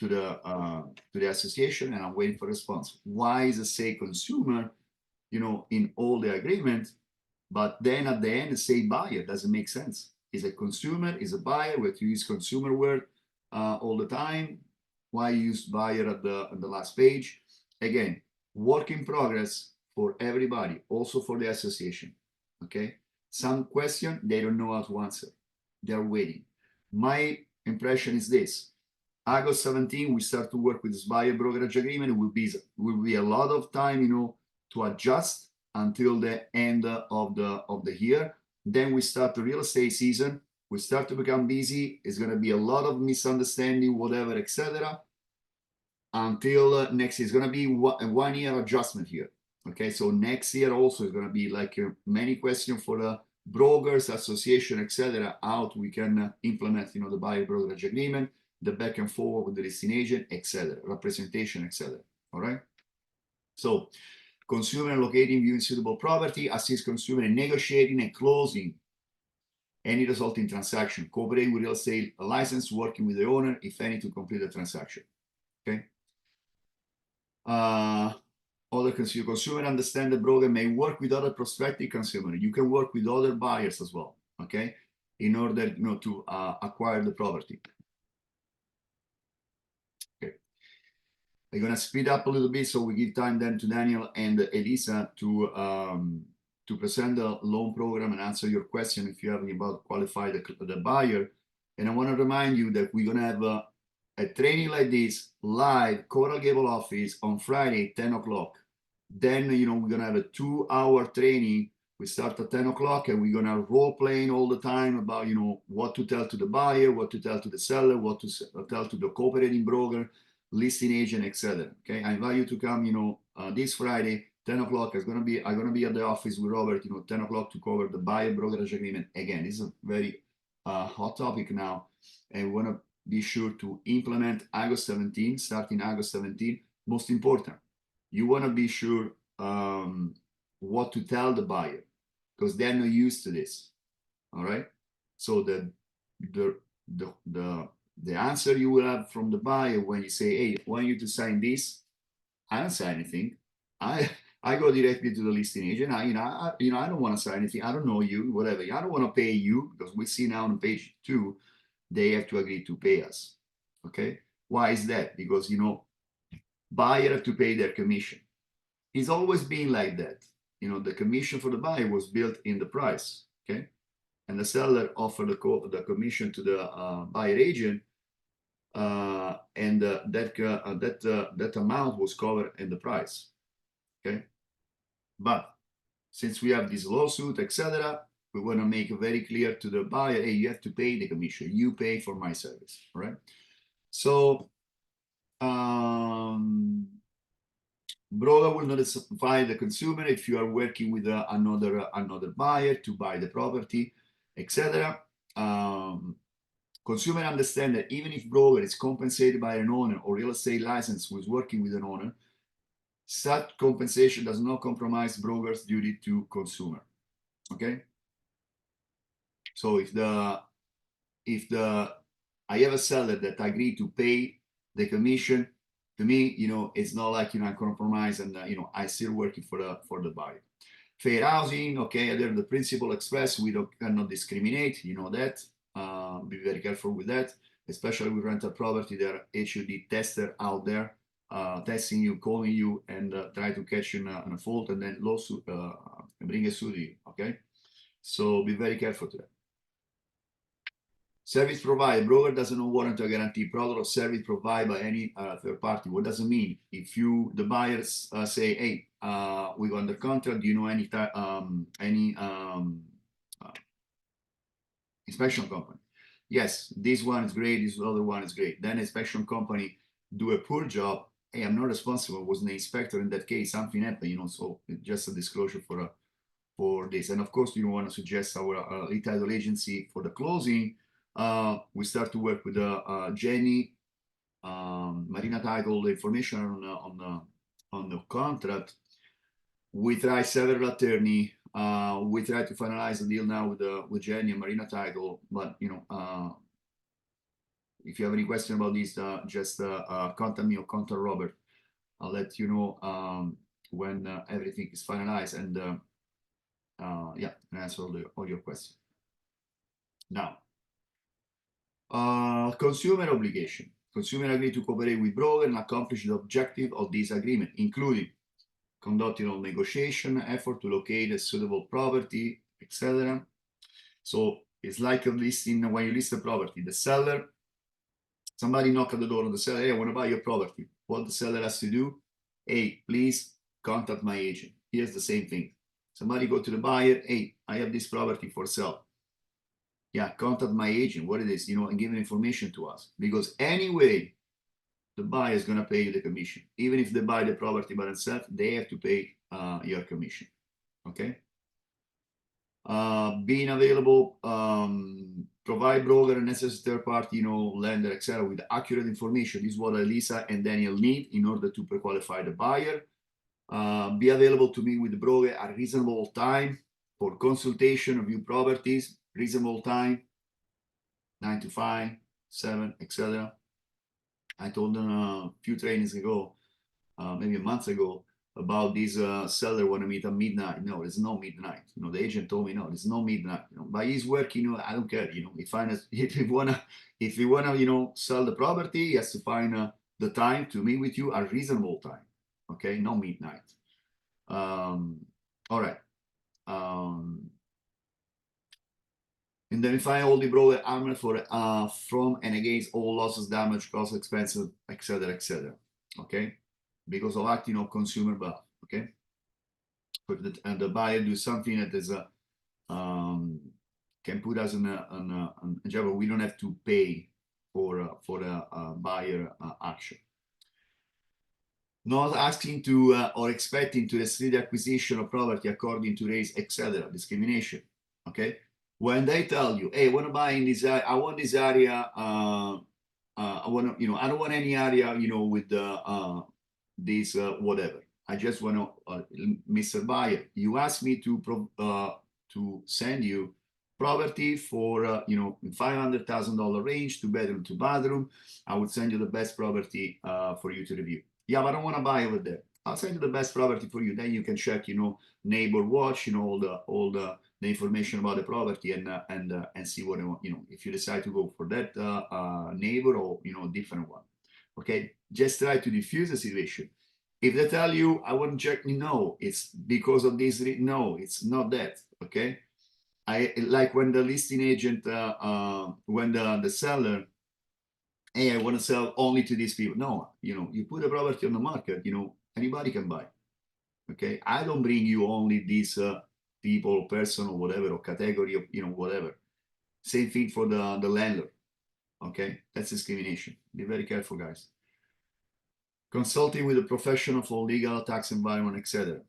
the association, and I'm waiting for a response. Why is it say consumer, you know, in all the agreement? But then at the end, it say buyer. Doesn't make sense. Is a consumer, is a buyer. We have to use consumer word all the time. Why use buyer at the last page? Again, work in progress for everybody, also for the association. Okay. Some question they don't know how to answer. They're waiting. My impression is this: August 17, we start to work with this buyer brokerage agreement. It will be a lot of time, you know, to adjust until the end of the year. Then we start the real estate season. We start to become busy. It's going to be a lot of misunderstanding, whatever, etc. Until next year. It's going to be a 1 year adjustment here. Okay, so next year also is going to be like many questions for the brokers, association, etc. How we can implement, you know, the buyer brokerage agreement, the back and forward with the listing agent, etc. Representation, etc. All right. So consumer locating, viewing suitable property, assist consumer in negotiating and closing any resulting transaction, cooperate with real estate license, working with the owner, if any, to complete the transaction. Okay. Other consumer understand the broker may work with other prospective consumer. You can work with other buyers as well. Okay, in order, you know, to acquire the property. I'm gonna speed up a little bit so we give time then to Daniel and Elisa to present the loan program and answer your question if you have any about qualify the buyer. And I want to remind you that we're gonna have a training like this live Coral Gable office on Friday, 10 o'clock. Then, you know, we're gonna have a 2-hour training. We start at 10 o'clock and we're gonna role playing all the time about, you know, what to tell to the buyer, what to tell to the seller, what to tell to the cooperating broker, listing agent, etc. Okay, I invite you to come, you know, this Friday, 10 o'clock. I'm gonna be at the office with Robert, you know, 10 o'clock to cover the buyer brokerage agreement. Again, this is a very hot topic now, and we want to be sure to implement August 17, starting August 17. Most important, you want to be sure what to tell the buyer. because they're not used to this. All right. So the answer you will have from the buyer when you say, "Hey, I want you to sign this," I don't sign anything. I go directly to the listing agent. I don't want to sign anything. I don't know you, whatever. I don't want to pay you, because we see now on page 2, they have to agree to pay us. Okay. Why is that? Because, buyer have to pay their commission. It's always been like that. The commission for the buyer was built in the price. Okay. And the seller offered the commission to the buyer agent, and that amount was covered in the price. Okay. But since we have this lawsuit, etc., we want to make it very clear to the buyer, hey, you have to pay the commission. You pay for my service, right? So, broker will notify the consumer if you are working with another buyer to buy the property, etc. Consumer understand that even if broker is compensated by an owner or real estate license who is working with an owner, such compensation does not compromise broker's duty to consumer. Okay. So if I have a seller that agreed to pay the commission, to me, it's not like I compromise, and I still working for the buyer. Fair housing, okay. Under the principle express, we cannot discriminate. That. Be very careful with that, especially with rental property. There are HUD tester out there testing you, calling you, and try to catch you in a fault, and then lawsuit, bring a suit to you. Okay, so be very careful to that. Service provided, broker doesn't warrant a guarantee product or service provided by any third party. What does it mean? If the buyers say, "Hey, we got under contract. Do you know any inspection company?" Yes, this one is great. This other one is great. Then inspection company do a poor job. Hey, I'm not responsible. I wasn't the inspector in that case. Something happened, So it's just a disclosure for this. And of course, you want to suggest our title agency for the closing. We start to work with Jenny, Marina Title, information on the contract. We try several attorney. We try to finalize the deal now with Jenny and Marina Title. But if you have any question about this, just contact me or contact Robert. I'll let you know when everything is finalized, and answer all your questions. Now, consumer obligation. Consumer agree to cooperate with broker and accomplish the objective of this agreement, including conducting all negotiation effort to locate a suitable property, etc. So it's like a listing. When you list a property, the seller, somebody knock at the door of the seller, "Hey, I want to buy your property." What the seller has to do, "Hey, please contact my agent." Here's the same thing. Somebody go to the buyer, "Hey, I have this property for sale." Yeah, contact my agent, what it is, and give information to us. Because anyway, the buyer is going to pay you the commission. Even if they buy the property by themselves, they have to pay your commission. Okay? Being available, provide broker and necessary third party, lender, etc., with accurate information. This is what Elisa and Daniel need in order to pre-qualify the buyer. Be available to meet with the broker at reasonable time for consultation of your properties. Reasonable time, 9 to 5, 7, etc. I told them a few trainings ago, maybe a month ago, about this seller want to meet at midnight. No, there's no midnight. The agent told me no, there's no midnight. But he's working. I don't care. If you wanna, sell the property, he has to find the time to meet with you at reasonable time. Okay, no midnight. All right. Indemnify all the broker armor from and against all losses, damage, cost, expenses, etc., etc. Okay, because of acting on consumer behalf. Okay, and the buyer do something that is can put us in a job. We don't have to pay for a buyer action. Not asking to or expecting to restrict the acquisition of property according to race, etc. Discrimination. Okay. When they tell you, "Hey, I want to buy in this area. I want this area. I want to, I don't want any area, with this whatever. I just want to, Mr. Buyer, you asked me to to send you property for $500,000 range, 2 bedroom, 2 bathroom. I would send you the best property for you to review. Yeah, but I don't want to buy over there. I'll send you the best property for you. Then you can check, neighbor watch, all the information about the property and see what you want. If you decide to go for that neighbor or different one. Okay, just try to diffuse the situation. If they tell you I want to check, no, it's because of this. No, it's not that. Okay, I like when the listing agent, when the seller, hey, I want to sell only to these people. No, you put a property on the market, anybody can buy. Okay, I don't bring you only these people, person, or whatever, or category of whatever. Same thing for the landlord. Okay, that's discrimination. Be very careful, guys. Consulting with a professional for legal, tax, environment, etc.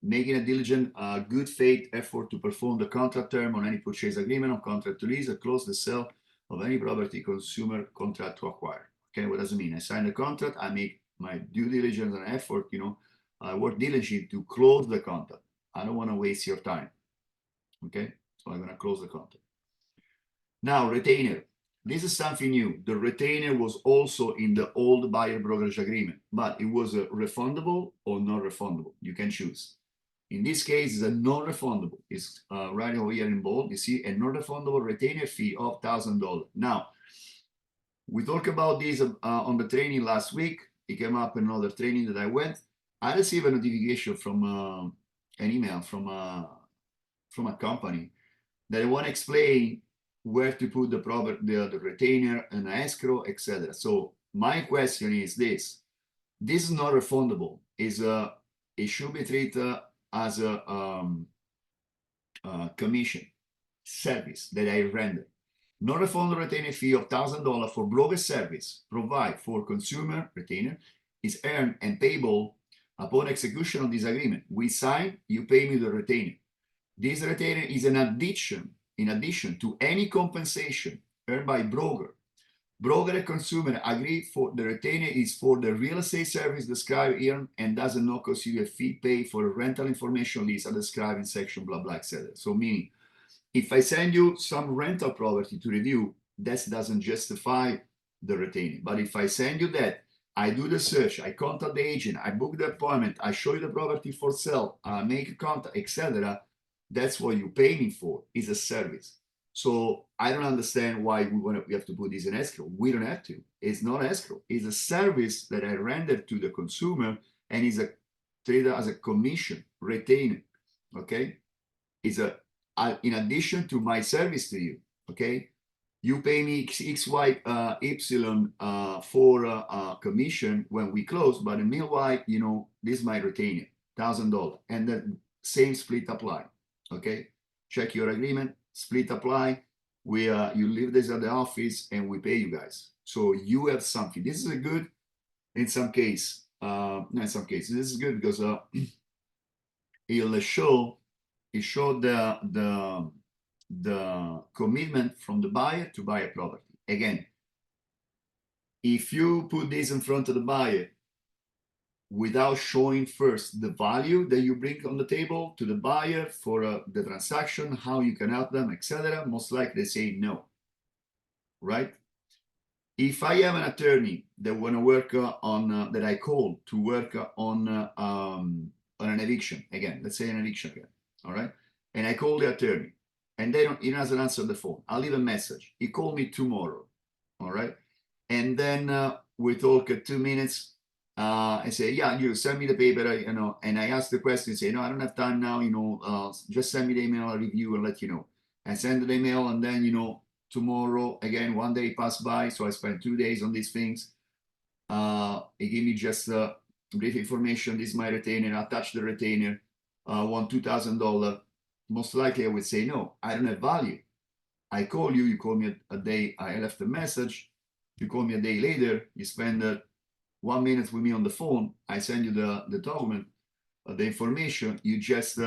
Making a diligent, good faith effort to perform the contract term on any purchase agreement or contract to lease or close the sale of any property consumer contract to acquire. Okay, what does it mean? I sign the contract, I make my due diligence and effort, I work diligently to close the contract. I don't want to waste your time. Okay, so I'm going to close the contract. Now, retainer. This is something new. The retainer was also in the old buyer brokerage agreement, but it was a refundable or not refundable. You can choose. In this case, it's a non-refundable. It's right over here in bold. You see a non-refundable retainer fee of $1,000. Now, we talked about this on the training last week. It came up in another training that I went. I received a notification from an email from a company that I want to explain where to put the retainer and escrow, etc. So my question is this: this is not refundable. It should be treated as a commission service that I render. Non-refundable retainer fee of $1,000 for broker service provide for consumer retainer is earned and payable upon execution of this agreement. We sign, you pay me the retainer. This retainer is in addition to any compensation earned by broker. Broker and consumer agree for the retainer is for the real estate service described here and does not constitute a fee paid for a rental information list as described in section blah blah etc. So meaning, if I send you some rental property to review, that doesn't justify the retainer. But if I send you that, I do the search, I contact the agent, I book the appointment, I show you the property for sale, I make a contact, etc. That's what you pay me for, is a service. So I don't understand why we have to put this in escrow. We don't have to. It's not escrow. It's a service that I render to the consumer and is treated as a commission, retainer. Okay, it's in addition to my service to you. Okay, you pay me X, Y, Y for commission when we close, but in meanwhile, this is my retainer, $1,000, and then same split apply. Okay, check your agreement, split apply. You leave this at the office and we pay you guys. So you have something. This is a good, in some case, not in some cases, this is good because it'll show the commitment from the buyer to buy a property. Again, if you put this in front of the buyer without showing first the value that you bring on the table to the buyer for the transaction, how you can help them, etc., most likely they say no, right? If I have an attorney that want to work on that I call to work on an eviction, again, let's say an eviction again, all right, and I call the attorney and he doesn't answer the phone, I'll leave a message. He called me tomorrow, all right, and then we talk 2 minutes. I say, yeah, you send me the paper, and I ask the question, say, no, I don't have time now, just send me the email, I'll review and let you know. I send the email, and then, tomorrow, again, 1 day passed by, so I spent 2 days on these things. He gave me just brief information, this is my retainer, I attach the retainer, want $2,000. Most likely I would say, no, I don't have value. I call you, you call me a day, I left a message, you call me a day later, you spend 1 minute with me on the phone, I send you the document, the information, you just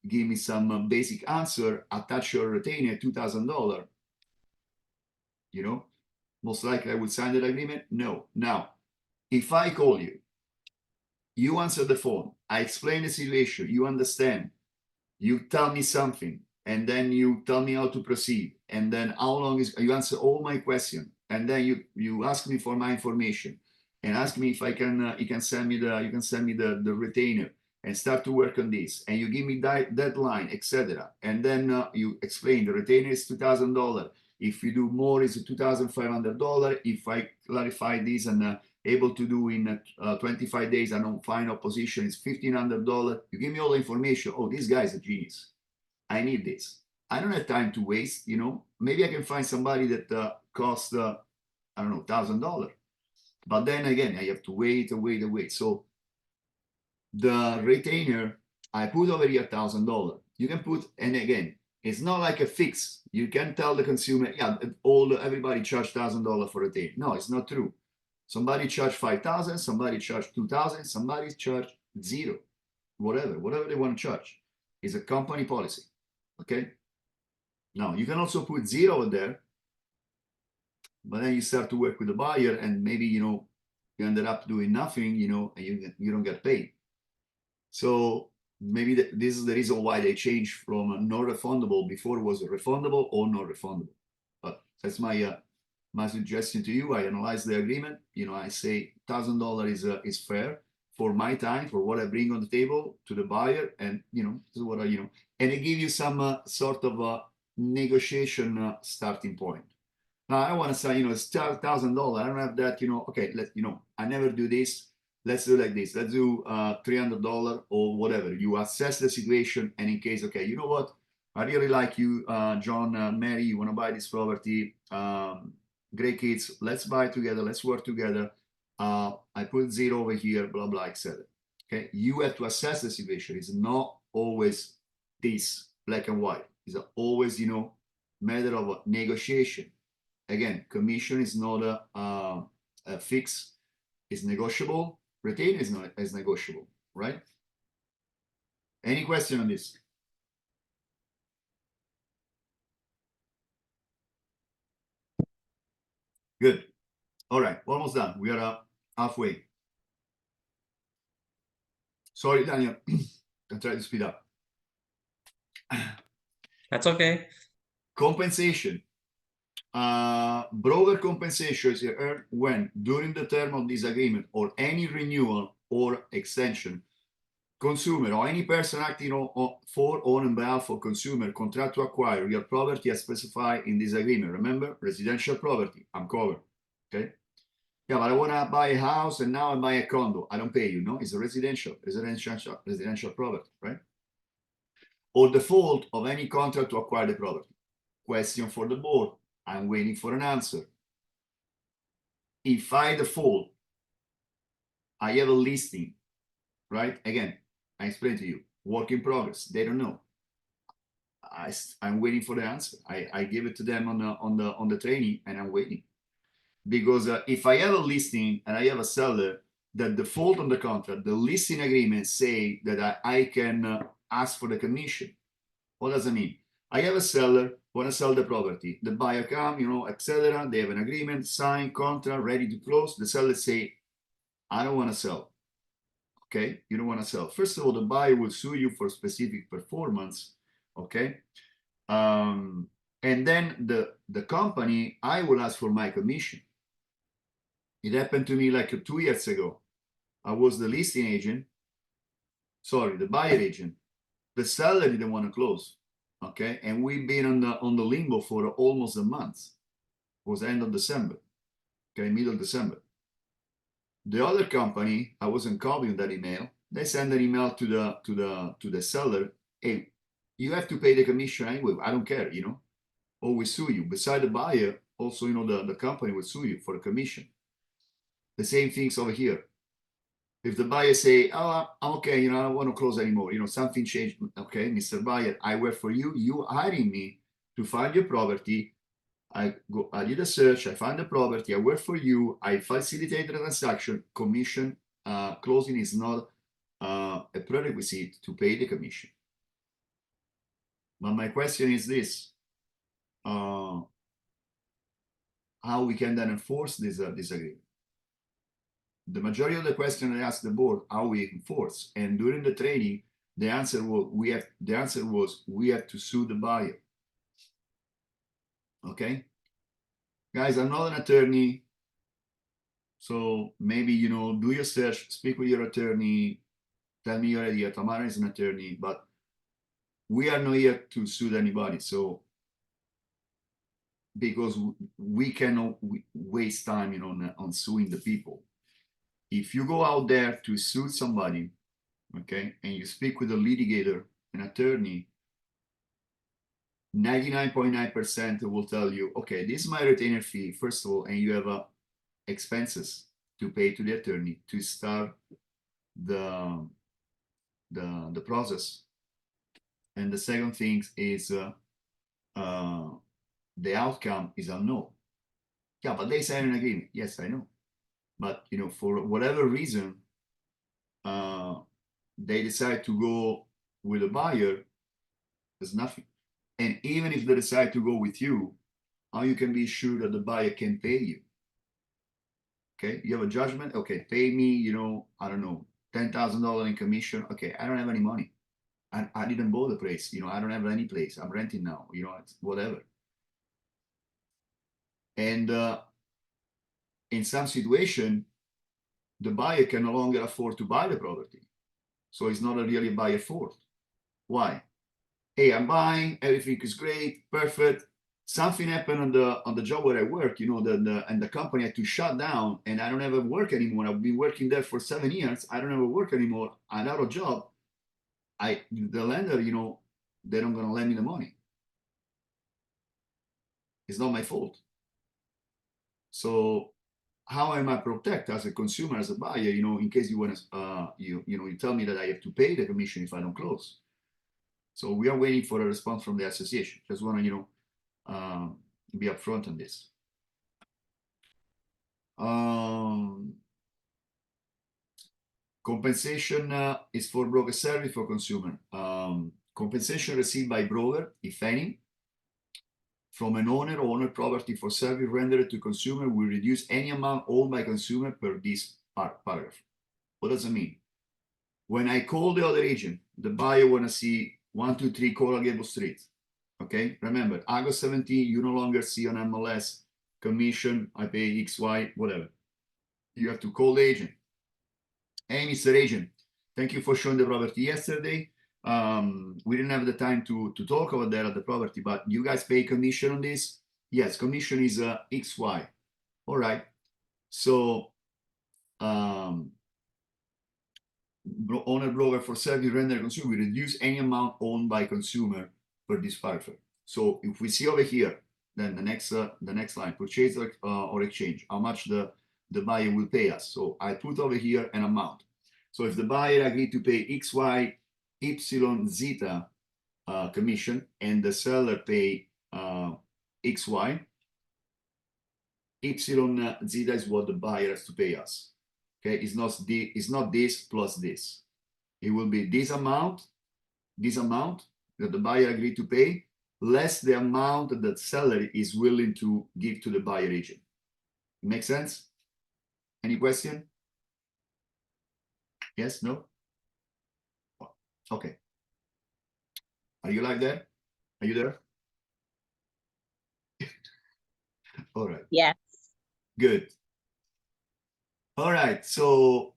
give me some basic answer, attach your retainer, $2,000, most likely I would sign that agreement? No. Now, if I call you, you answer the phone, I explain the situation, you understand, you tell me something, and then you tell me how to proceed, and then how long is you answer all my questions, and then you ask me for my information, and ask me if I can you can send me the retainer and start to work on this, and you give me deadline, etc. And then you explain the retainer is $2,000. If you do more, it's $2,500. If I clarify this and able to do in 25 days and on final position is $1,500. You give me all the information. Oh, this guy's a genius. I need this. I don't have time to waste. You know, maybe I can find somebody that costs I don't know $1,000. But then again, I have to wait and wait and wait. So the retainer, I put over here $1,000. You can put, and again, it's not like a fix. You can tell the consumer, yeah, everybody charge $1,000 for retainer. No, it's not true. Somebody charge 5,000, somebody charge 2,000, somebody charge zero, whatever they want to charge. It's a company policy. Okay. Now you can also put zero there, but then you start to work with the buyer, and maybe you ended up doing nothing, and you don't get paid. So maybe this is the reason why they changed from non-refundable. Before it was refundable or not refundable. But that's my suggestion to you. I analyze the agreement. I say $1,000 is fair for my time, for what I bring on the table to the buyer, and this is what and it give you some sort of a negotiation starting point. Now I don't want to say it's $1,000. I don't have that. Okay, I never do this. Let's do like this. Let's do $300 or whatever. You assess the situation, and in case, okay, you know what? I really like you, John, Mary. You want to buy this property? Great kids. Let's buy together. Let's work together. I put zero over here. Blah blah, etc. Okay, you have to assess the situation. It's not always this black and white. It's always matter of negotiation. Again, commission is not a fix. It's negotiable. Retain is not as negotiable, right? Any question on this? Good. All right, almost done. We are halfway. Sorry, Daniel. I try to speed up. That's okay. Compensation. Broker compensation is earned when, during the term of this agreement or any renewal or extension, consumer or any person acting for or on behalf of consumer contract to acquire real property as specified in this agreement. Remember, residential property, I'm covered. Okay. Yeah, but I want to buy a house and now I buy a condo. I don't pay you. No, it's a residential property, right? Or default of any contract to acquire the property. Question for the board. I'm waiting for an answer. If I default, I have a listing, right? Again, I explained to you, work in progress. They don't know. I'm waiting for the answer. I give it to them on the training, and I'm waiting. Because if I have a listing and I have a seller that default on the contract, the listing agreement say that I can ask for the commission. What does it mean? I have a seller, want to sell the property. The buyer come, etc. They have an agreement, signed, contract, ready to close. The seller say, I don't want to sell. Okay, you don't want to sell. First of all, the buyer will sue you for specific performance. Okay, and then the company, I will ask for my commission. It happened to me like 2 years ago. I was the listing agent. Sorry, the buyer agent. The seller didn't want to close. Okay, and we've been on the limbo for almost a month. It was end of December. Okay, middle of December. The other company, I wasn't copying that email. They send an email to the seller. Hey, you have to pay the commission anyway. I don't care, or we sue you. Beside the buyer, also, the company will sue you for a commission. The same things over here. If the buyer say, oh, I'm okay, I don't want to close anymore, something changed. Okay, Mr. Buyer, I work for you. You hiring me to find your property. I did a search, I find the property, I work for you, I facilitate the transaction. Commission closing is not a prerequisite to pay the commission. But my question is this: how we can then enforce this agreement? the majority of the question I asked the board, how we enforce, and during the training, the answer was we have to sue the buyer. Okay, guys, I'm not an attorney, so maybe, you know, do your search, speak with your attorney, tell me your idea. Tamara is an attorney, but we are not here to sue anybody. So because we cannot waste time, you know, on suing the people. If you go out there to sue somebody, okay, and you speak with a litigator, an attorney, 99.9% will tell you, okay, this is my retainer fee, first of all, and you have expenses to pay to the attorney to start the process. And the second thing is the outcome is unknown. Yeah, but they signed an agreement. Yes, I know. But, you know, for whatever reason, they decide to go with a buyer, there's nothing. And even if they decide to go with you, how you can be sure that the buyer can pay you? Okay, you have a judgment. Okay, pay me, you know, I don't know, $10,000 in commission. Okay, I don't have any money. I didn't buy the place. You know, I don't have any place. I'm renting now. You know, it's whatever. And in some situation, the buyer can no longer afford to buy the property. So it's not a really buyer fault. Why? Hey, I'm buying, everything is great, perfect. Something happened on the job where I work, you know, and the company had to shut down, and I don't have work anymore. I've been working there for 7 years. I don't have work anymore. I'm out of job. The lender, you know, they're not gonna lend me the money. It's not my fault. So how am I protect as a consumer, as a buyer, you know, in case you want to, you tell me that I have to pay the commission if I don't close. So we are waiting for a response from the association. Just want to, you know, be upfront on this. Compensation is for broker service for consumer. Compensation received by broker, if any, from an owner or owner property for service rendered to consumer will reduce any amount owed by consumer per this paragraph. What does it mean? When I call the other agent, the buyer want to see 123 Coral Gable Street. Okay, remember, August 17, you no longer see on MLS commission, I pay XY, whatever. You have to call the agent. Hey, Mr. Agent, thank you for showing the property yesterday. We didn't have the time to talk about that at the property, but you guys pay commission on this? Yes, commission is XY. All right. So owner broker for service rendered consumer will reduce any amount owned by consumer per this paragraph. So if we see over here, then the next line, purchase or exchange, how much the buyer will pay us. So I put over here an amount. So if the buyer agreed to pay XY, Y, zeta commission, and the seller pay XY, Y, zeta is what the buyer has to pay us. Okay, it's not this plus this. It will be this amount that the buyer agreed to pay, less the amount that the seller is willing to give to the buyer agent. Make sense? Any question? Yes, no? Okay. Are you like that? Are you there? All right. Yes. Good. All right. So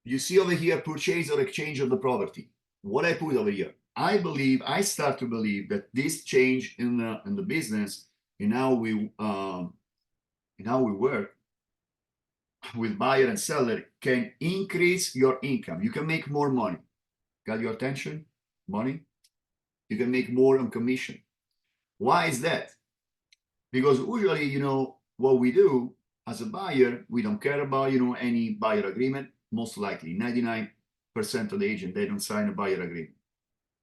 you see over here, purchase or exchange of the property. What I put over here, I start to believe that this change in the business, in how we work with buyer and seller, can increase your income. You can make more money. Got your attention? Money? You can make more on commission. Why is that? Because usually, you know, what we do as a buyer, we don't care about, you know, any buyer agreement. Most likely, 99% of the agent, they don't sign a buyer agreement.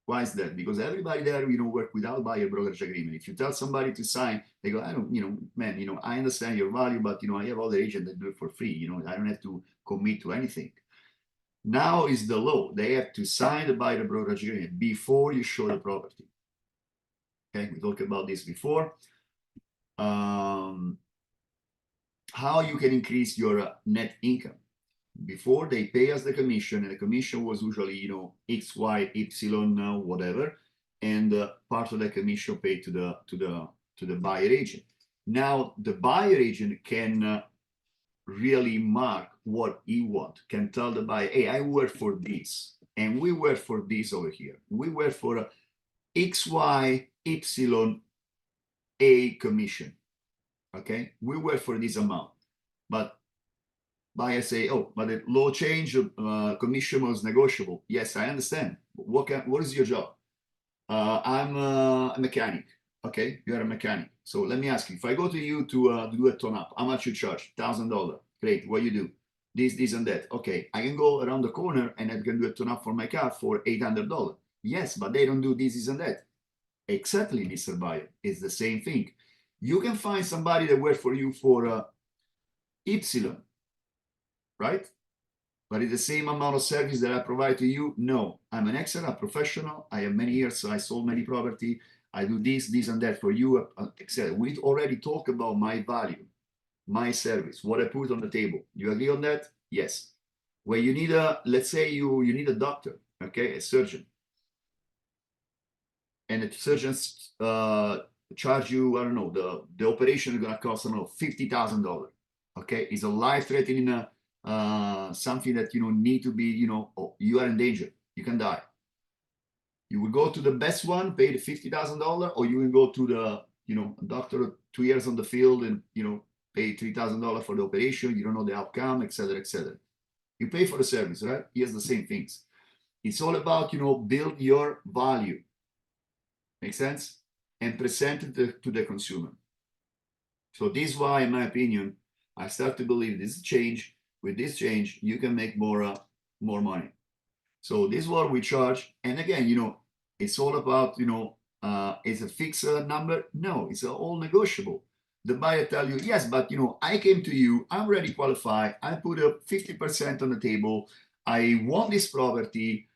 Why is that? Because everybody there, you know, work without buyer brokerage agreement. If you tell somebody to sign, they go, I don't, you know, man, you know, I understand your value, but, you know, I have other agents that do it for free. You know, I don't have to commit to anything. Now is the law. They have to sign the buyer brokerage agreement before you show the property. Okay, we talked about this before. how you can increase your net income. Before they pay us the commission, and the commission was usually, you know, X, Y, Y, whatever, and part of the commission paid to the buyer agent. Now the buyer agent can really mark what he wants, can tell the buyer, hey, I work for this, and we work for this over here. We work for X, Y, Y, A commission. Okay, we work for this amount, but buyer say, oh, but the law change, commission was negotiable. Yes, I understand. What is your job? I'm a mechanic. Okay, you are a mechanic. So let me ask you, if I go to you to do a tone up, how much you charge? $1,000. Great. What you do? This, and that. Okay, I can go around the corner and I can do a tone up for my car for $800. Yes, but they don't do this, and that. Exactly, Mr. Buyer. It's the same thing. You can find somebody that works for you for Y, right? But it's the same amount of service that I provide to you? No, I'm an excellent professional. I have many years, so I sold many property. I do this, and that for you, etc. We already talked about my value, my service, what I put on the table. Do you agree on that? Yes. When you need let's say you need a doctor, okay, a surgeon, and the surgeons charge you, I don't know, the operation is gonna cost, I don't know, $50,000. Okay, it's a life-threatening something that, you know, need to be, you know, oh, you are in danger, you can die. You will go to the best one, pay the $50,000, or you will go to the, you know, doctor 2 years on the field and, you know, pay $3,000 for the operation. You don't know the outcome, etc., etc. You pay for the service, right? Here's the same things. It's all about, you know, build your value. Make sense? And present it to the consumer. So this is why, in my opinion, I start to believe this change. With this change, you can make more money. So this is what we charge. And again, you know, it's all about, you know, it's a fixed number. No, it's all negotiable. The buyer tell you, yes, but you know, I came to you, I'm already qualified. I put up 50% on the table. I want this property.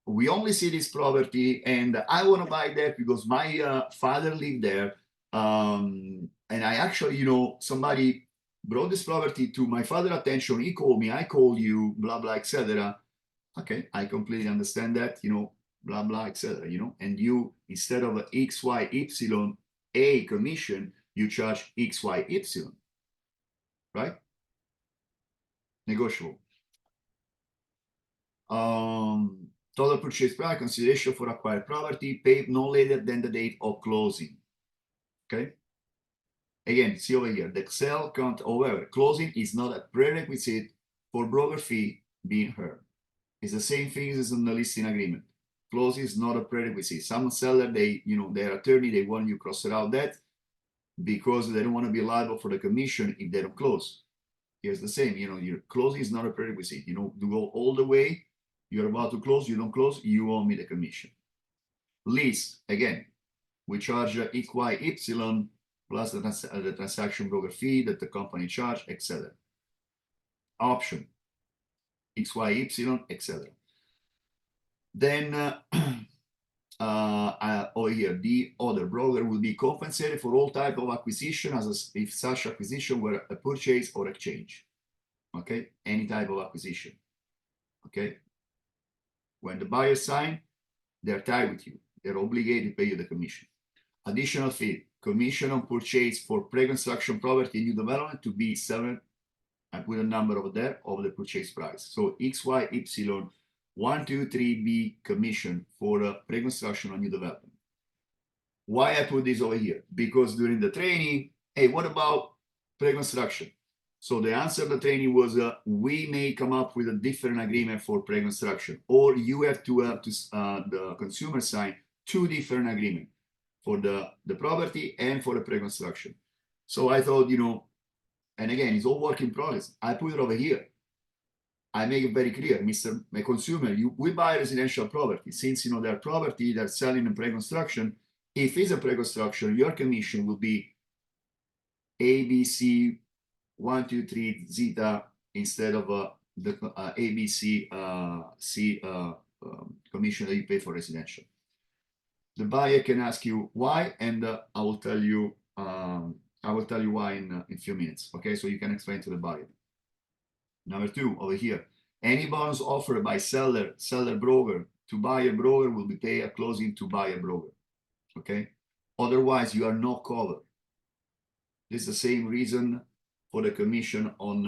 We only see this property, and I want to buy that because my father lived there. And I actually, you know, somebody brought this property to my father's attention. He called me, I called you, blah, blah, etc. Okay, I completely understand that, you know, blah, blah, etc. You know, and you, instead of X, Y, Y, A commission, you charge X, Y, Y, right? Negotiable. Total purchase price consideration for acquired property paid no later than the date of closing. Okay. Again, see over here, the sale count, however, closing is not a prerequisite for broker fee being heard. It's the same thing as in the listing agreement. Closing is not a prerequisite. Some seller, they, you know, their attorney, they want you to cross it out that because they don't want to be liable for the commission if they don't close. Here's the same, you know, your closing is not a prerequisite. You know, to go all the way, you're about to close, you don't close, you owe me the commission. Lease, again, we charge X, Y, Y plus the transaction broker fee that the company charge, etc. Option, X, Y, Y, etc. Then over here, the other broker will be compensated for all type of acquisition as if such acquisition were a purchase or exchange. Okay, any type of acquisition. Okay, when the buyer sign, they're tied with you. They're obligated to pay you the commission. Additional fee, commission on purchase for pre-construction property new development to be 7. I put a number over there of the purchase price. So X, Y, Y, 1, 2, 3B commission for pre-construction on new development. Why I put this over here? Because during the training, hey, what about pre-construction? So the answer of the training was, we may come up with a different agreement for pre-construction, or you have to the consumer sign 2 different agreements for the property and for the pre-construction. So I thought, you know, and again, it's all work in progress. I put it over here. I make it very clear, Mr. Consumer, we buy residential property. Since, you know, their property they're selling in pre-construction, if it's a pre-construction, your commission will be ABC 1, 2, 3 zeta instead of the ABC C commission that you pay for residential. The buyer can ask you why, and I will tell you I will tell you why in a few minutes. Okay, so you can explain to the buyer. Number two, over here, any bonus offered by seller broker to buyer broker will be paid at closing to buyer broker. Okay, otherwise you are not covered. This is the same reason for the commission on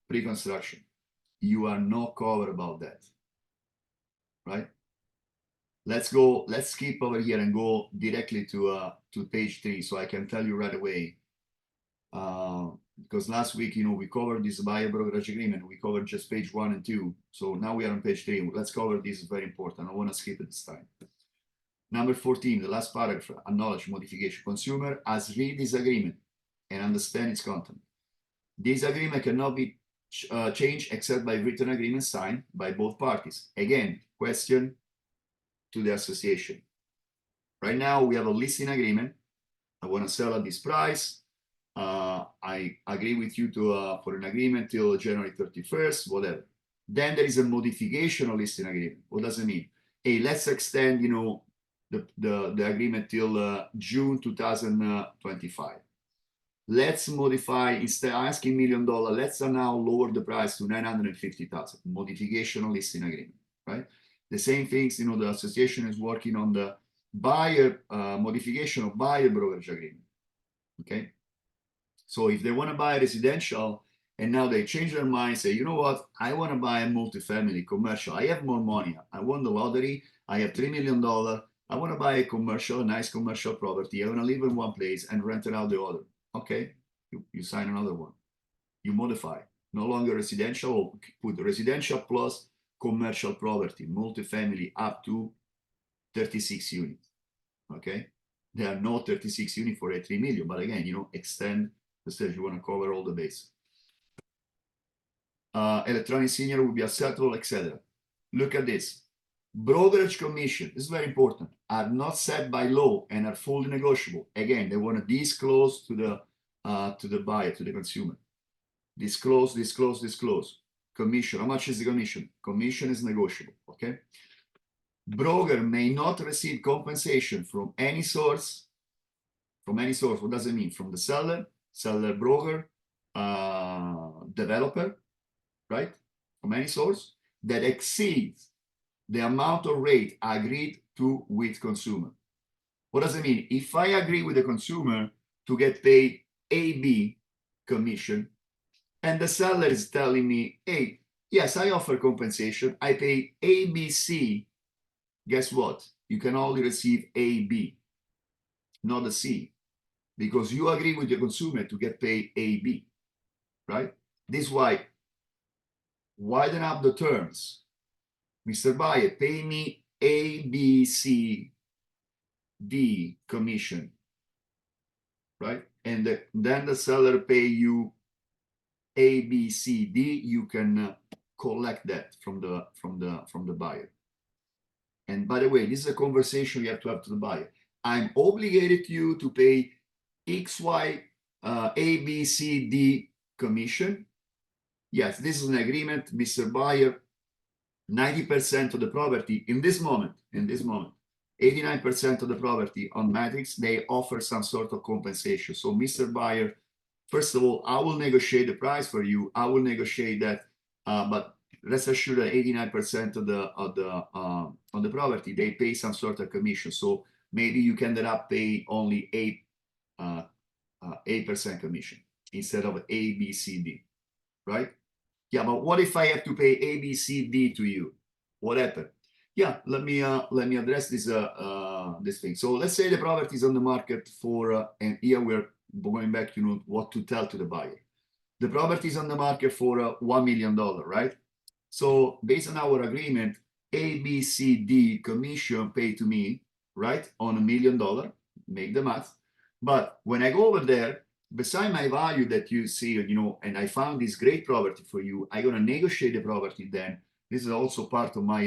pre-construction. You are not covered about that, right? Let's skip over here and go directly to page 3, so I can tell you right away. Because last week, we covered this buyer brokerage agreement. We covered just page 1 and 2. So now we are on page 3. Let's cover this. Is very important. I want to skip it this time. Number 14, the last paragraph, acknowledge modification. Consumer has read this agreement and understand its content. This agreement cannot be changed except by written agreement signed by both parties. Again, question to the association. Right now, we have a listing agreement. I want to sell at this price. I agree with you for an agreement till January 31st, whatever. Then there is a modification of listing agreement. What does it mean? Hey, let's extend, the agreement till June 2025. Let's modify, instead of asking $1 million, let's now lower the price to 950,000. Modification of listing agreement, right? The same things, the association is working on the buyer modification of buyer brokerage agreement. Okay, so if they want to buy residential and now they change their mind, say, you know what, I want to buy a multifamily commercial. I have more money. I won the lottery. I have $3 million. I want to buy a nice commercial property. I want to live in one place and rent it out the other. Okay, you sign another one. You modify. No longer residential. Put residential plus commercial property, multifamily up to 36 units. Okay, there are no 36 units for a 3 million, but again, extend the stage. You want to cover all the base. Electronic signature will be acceptable, etc. Look at this. Brokerage commission, this is very important, are not set by law and are fully negotiable. Again, they want to disclose to the buyer, to the consumer. Disclose. Commission, how much is the commission? Commission is negotiable, okay? Broker may not receive compensation from any source. From any source, what does it mean? From the seller, broker, developer, right? From any source that exceeds the amount of rate agreed to with consumer. What does it mean? If I agree with the consumer to get paid AB commission, and the seller is telling me, hey, yes, I offer compensation, I pay ABC, guess what? You can only receive AB, not a C, because you agree with the consumer to get paid AB, right? This is why, widen up the terms. Mr. Buyer, pay me A, B, C, D commission, right? And then the seller pay you A, B, C, D. You can collect that from the buyer. And by the way, this is a conversation you have to the buyer. I'm obligated you to pay X, Y, A, B, C, D commission. Yes, this is an agreement, Mr. Buyer. 90% of the property in this moment, 89% of the property on Matrix, they offer some sort of compensation. So, Mr. Buyer, first of all, I will negotiate the price for you. I will negotiate that, but rest assured that 89% of the property, they pay some sort of commission. So maybe you can end up paying only 8% commission instead of A, B, C, D, right? Yeah, but what if I have to pay A, B, C, D to you? What happened? Yeah, let me address this this thing. So let's say the property is on the market for, and here we're going back to what to tell to the buyer. The property is on the market for $1 million, right? So based on our agreement, A, B, C, D commission paid to me, right, on $1 million. Make the math. But when I go over there, beside my value that you see, and I found this great property for you, I'm going to negotiate the property then. This is also part of my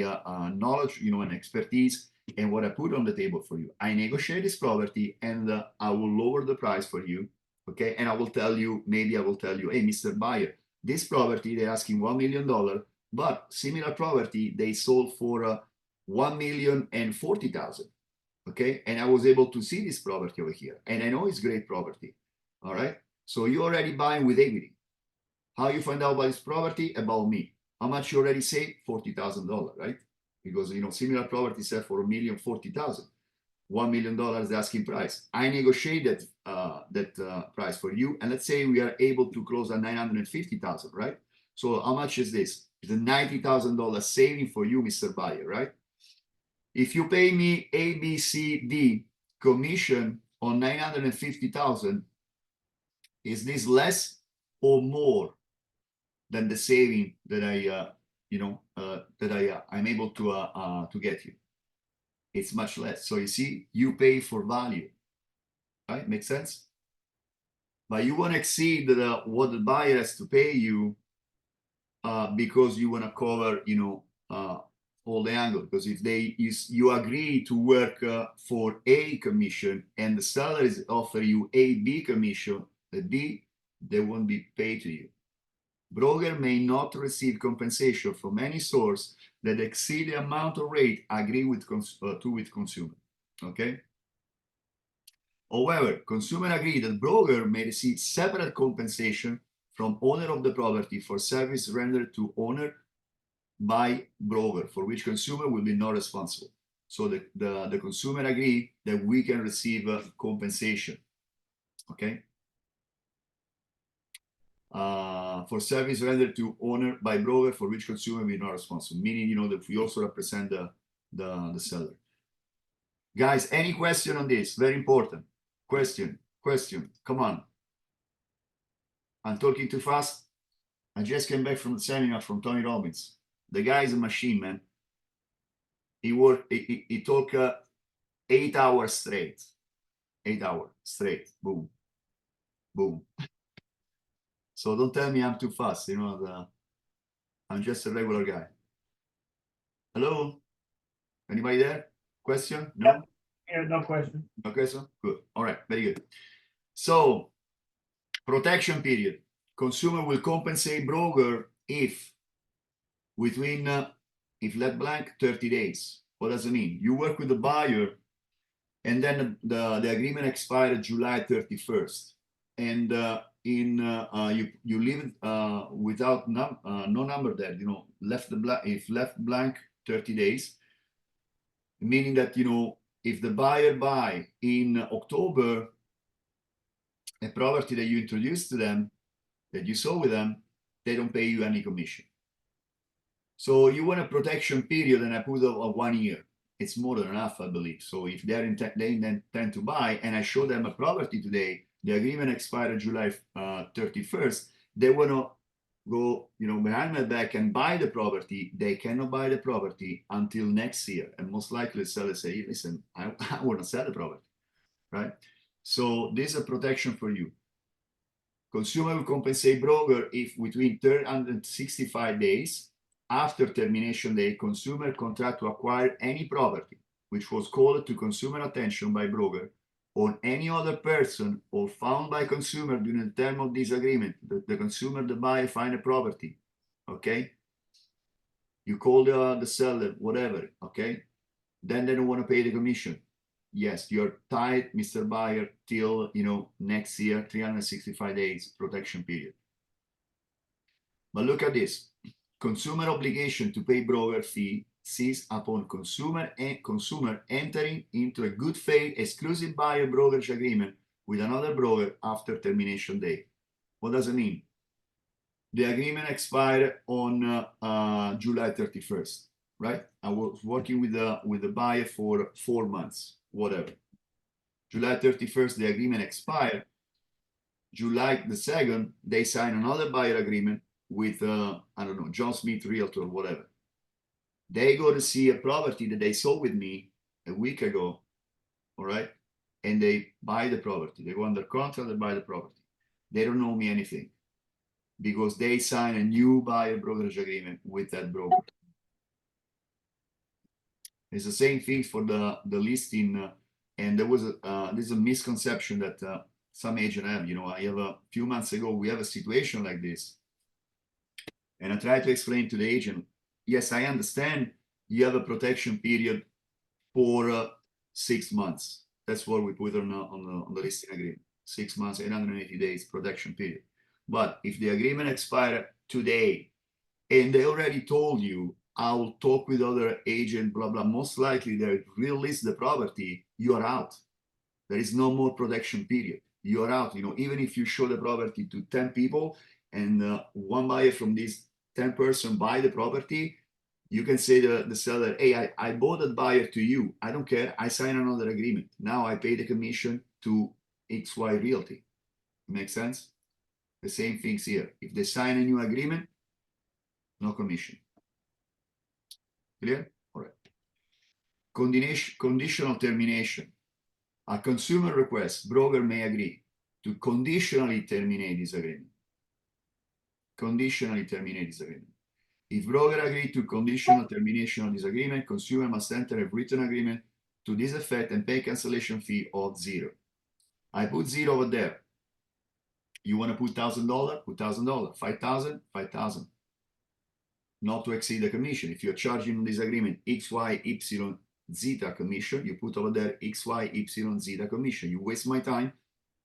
knowledge, and expertise, and what I put on the table for you. I negotiate this property, and I will lower the price for you, okay? And I will tell you, hey, Mr. Buyer, this property, they're asking $1 million, but similar property, they sold for $1,040,000, Okay, and I was able to see this property over here, and I know it's great property. All right, so you're already buying with equity. How you find out about this property? About me. How much you already saved? $40,000, right? Because you know similar property sell for $1,040,000. $1 million the asking price. I negotiate that price for you, and let's say we are able to close at $950,000, right? So how much is this? It's a $90,000 saving for you, Mr. Buyer, right? If you pay me A, B, C, D commission on $950,000, is this less or more than the saving that I'm able to get you? It's much less. So you see, you pay for value, right? Makes sense? But you want to exceed what the buyer has to pay you because you want to cover, all the angle. Because if you agree to work for A commission and the seller is offer you A, B commission, the B, they won't be paid to you. Broker may not receive compensation from any source that exceed the amount of rate agreed with consumer. Okay. However, consumer agree that broker may receive separate compensation from owner of the property for service rendered to owner by broker, for which consumer will be not responsible. So the consumer agree that we can receive compensation. Okay. For service rendered to owner by broker, for which consumer will be not responsible. Meaning, that we also represent the seller. Guys, any question on this? Very important. Question. Come on. I'm talking too fast. I just came back from the seminar from Tony Robbins. The guy is a machine, man. He talked 8 hours straight. 8 hours straight. Boom. Boom. So don't tell me I'm too fast. I'm just a regular guy. Hello? Anybody there? Question? No? Yeah, no question. No question? Good. All right. Very good. So, protection period. Consumer will compensate broker if left blank 30 days. What does it mean? You work with the buyer and then the agreement expired July 31st. And you leave it without no number there, if left blank 30 days, meaning that, if the buyer buy in October a property that you introduced to them, that you saw with them, they don't pay you any commission. So you want a protection period, and I put of 1 year. It's more than enough, I believe. So if they intend to buy, and I show them a property today, the agreement expired July 31st, they want to go, behind my back and buy the property. They cannot buy the property until next year. And most likely the seller say, listen, I want to sell the property, right? So this is a protection for you. Consumer will compensate broker if within 365 days after termination date, consumer contract to acquire any property which was called to consumer attention by broker or any other person or found by consumer during the term of this agreement. The consumer, the buyer, find a property. Okay. You call the seller, whatever. Okay. Then they don't want to pay the commission. Yes, you're tied, Mr. Buyer, till next year, 365 days protection period. But look at this. Consumer obligation to pay broker fee cease upon consumer entering into a good faith exclusive buyer brokerage agreement with another broker after termination date. What does it mean? The agreement expired on July 31st, right? I was working with the buyer for 4 months, whatever. July 31st, the agreement expired. July the 2nd, they sign another buyer agreement with, I don't know, John Smith Realtor or whatever. They go to see a property that they saw with me a week ago, all right? And they buy the property. They go under contract, they buy the property. They don't owe me anything because they sign a new buyer brokerage agreement with that broker. It's the same thing for the listing. And there was this is a misconception that some agent have. I have a few months ago, we have a situation like this. And I try to explain to the agent, yes, I understand you have a protection period for 6 months. That's what we put on the listing agreement. 6 months, 880 days protection period. But if the agreement expired today and they already told you, I'll talk with other agent, blah, blah, most likely they will list the property, you are out. There is no more protection period. You are out. Even if you show the property to 10 people and one buyer from this 10 person buy the property, you can say to the seller, hey, I bought that buyer to you. I don't care. I sign another agreement. Now I pay the commission to XY Realty. Make sense? The same things here. If they sign a new agreement, no commission. Clear? All right. Conditional termination. A consumer request, broker may agree to conditionally terminate this agreement. Conditionally terminate this agreement. If broker agreed to conditional termination of this agreement, consumer must enter a written agreement to this effect and pay cancellation fee of 0. I put 0 over there. You want to put $1,000? Put $1,000. 5,000? 5,000. Not to exceed the commission. If you're charging this agreement X, Y, Y, zeta commission, you put over there X, Y, Y, zeta commission. You waste my time.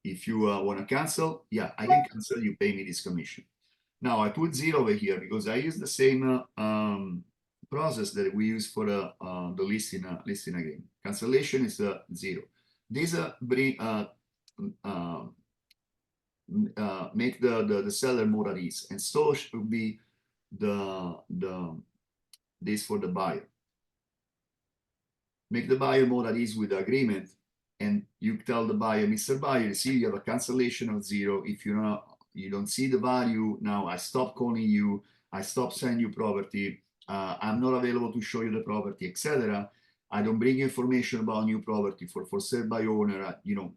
If you want to cancel, yeah, I can cancel. You pay me this commission. Now I put 0 over here because I use the same process that we use for the listing agreement. Cancellation is 0. This make the seller more at ease, and so should be this for the buyer. Make the buyer more at ease with the agreement, and you tell the buyer, Mr. Buyer, see, you have a cancellation of 0. If you don't see the value, now I stop calling you, I stop sending you property, I'm not available to show you the property, etc. I don't bring information about new property for sale by owner. You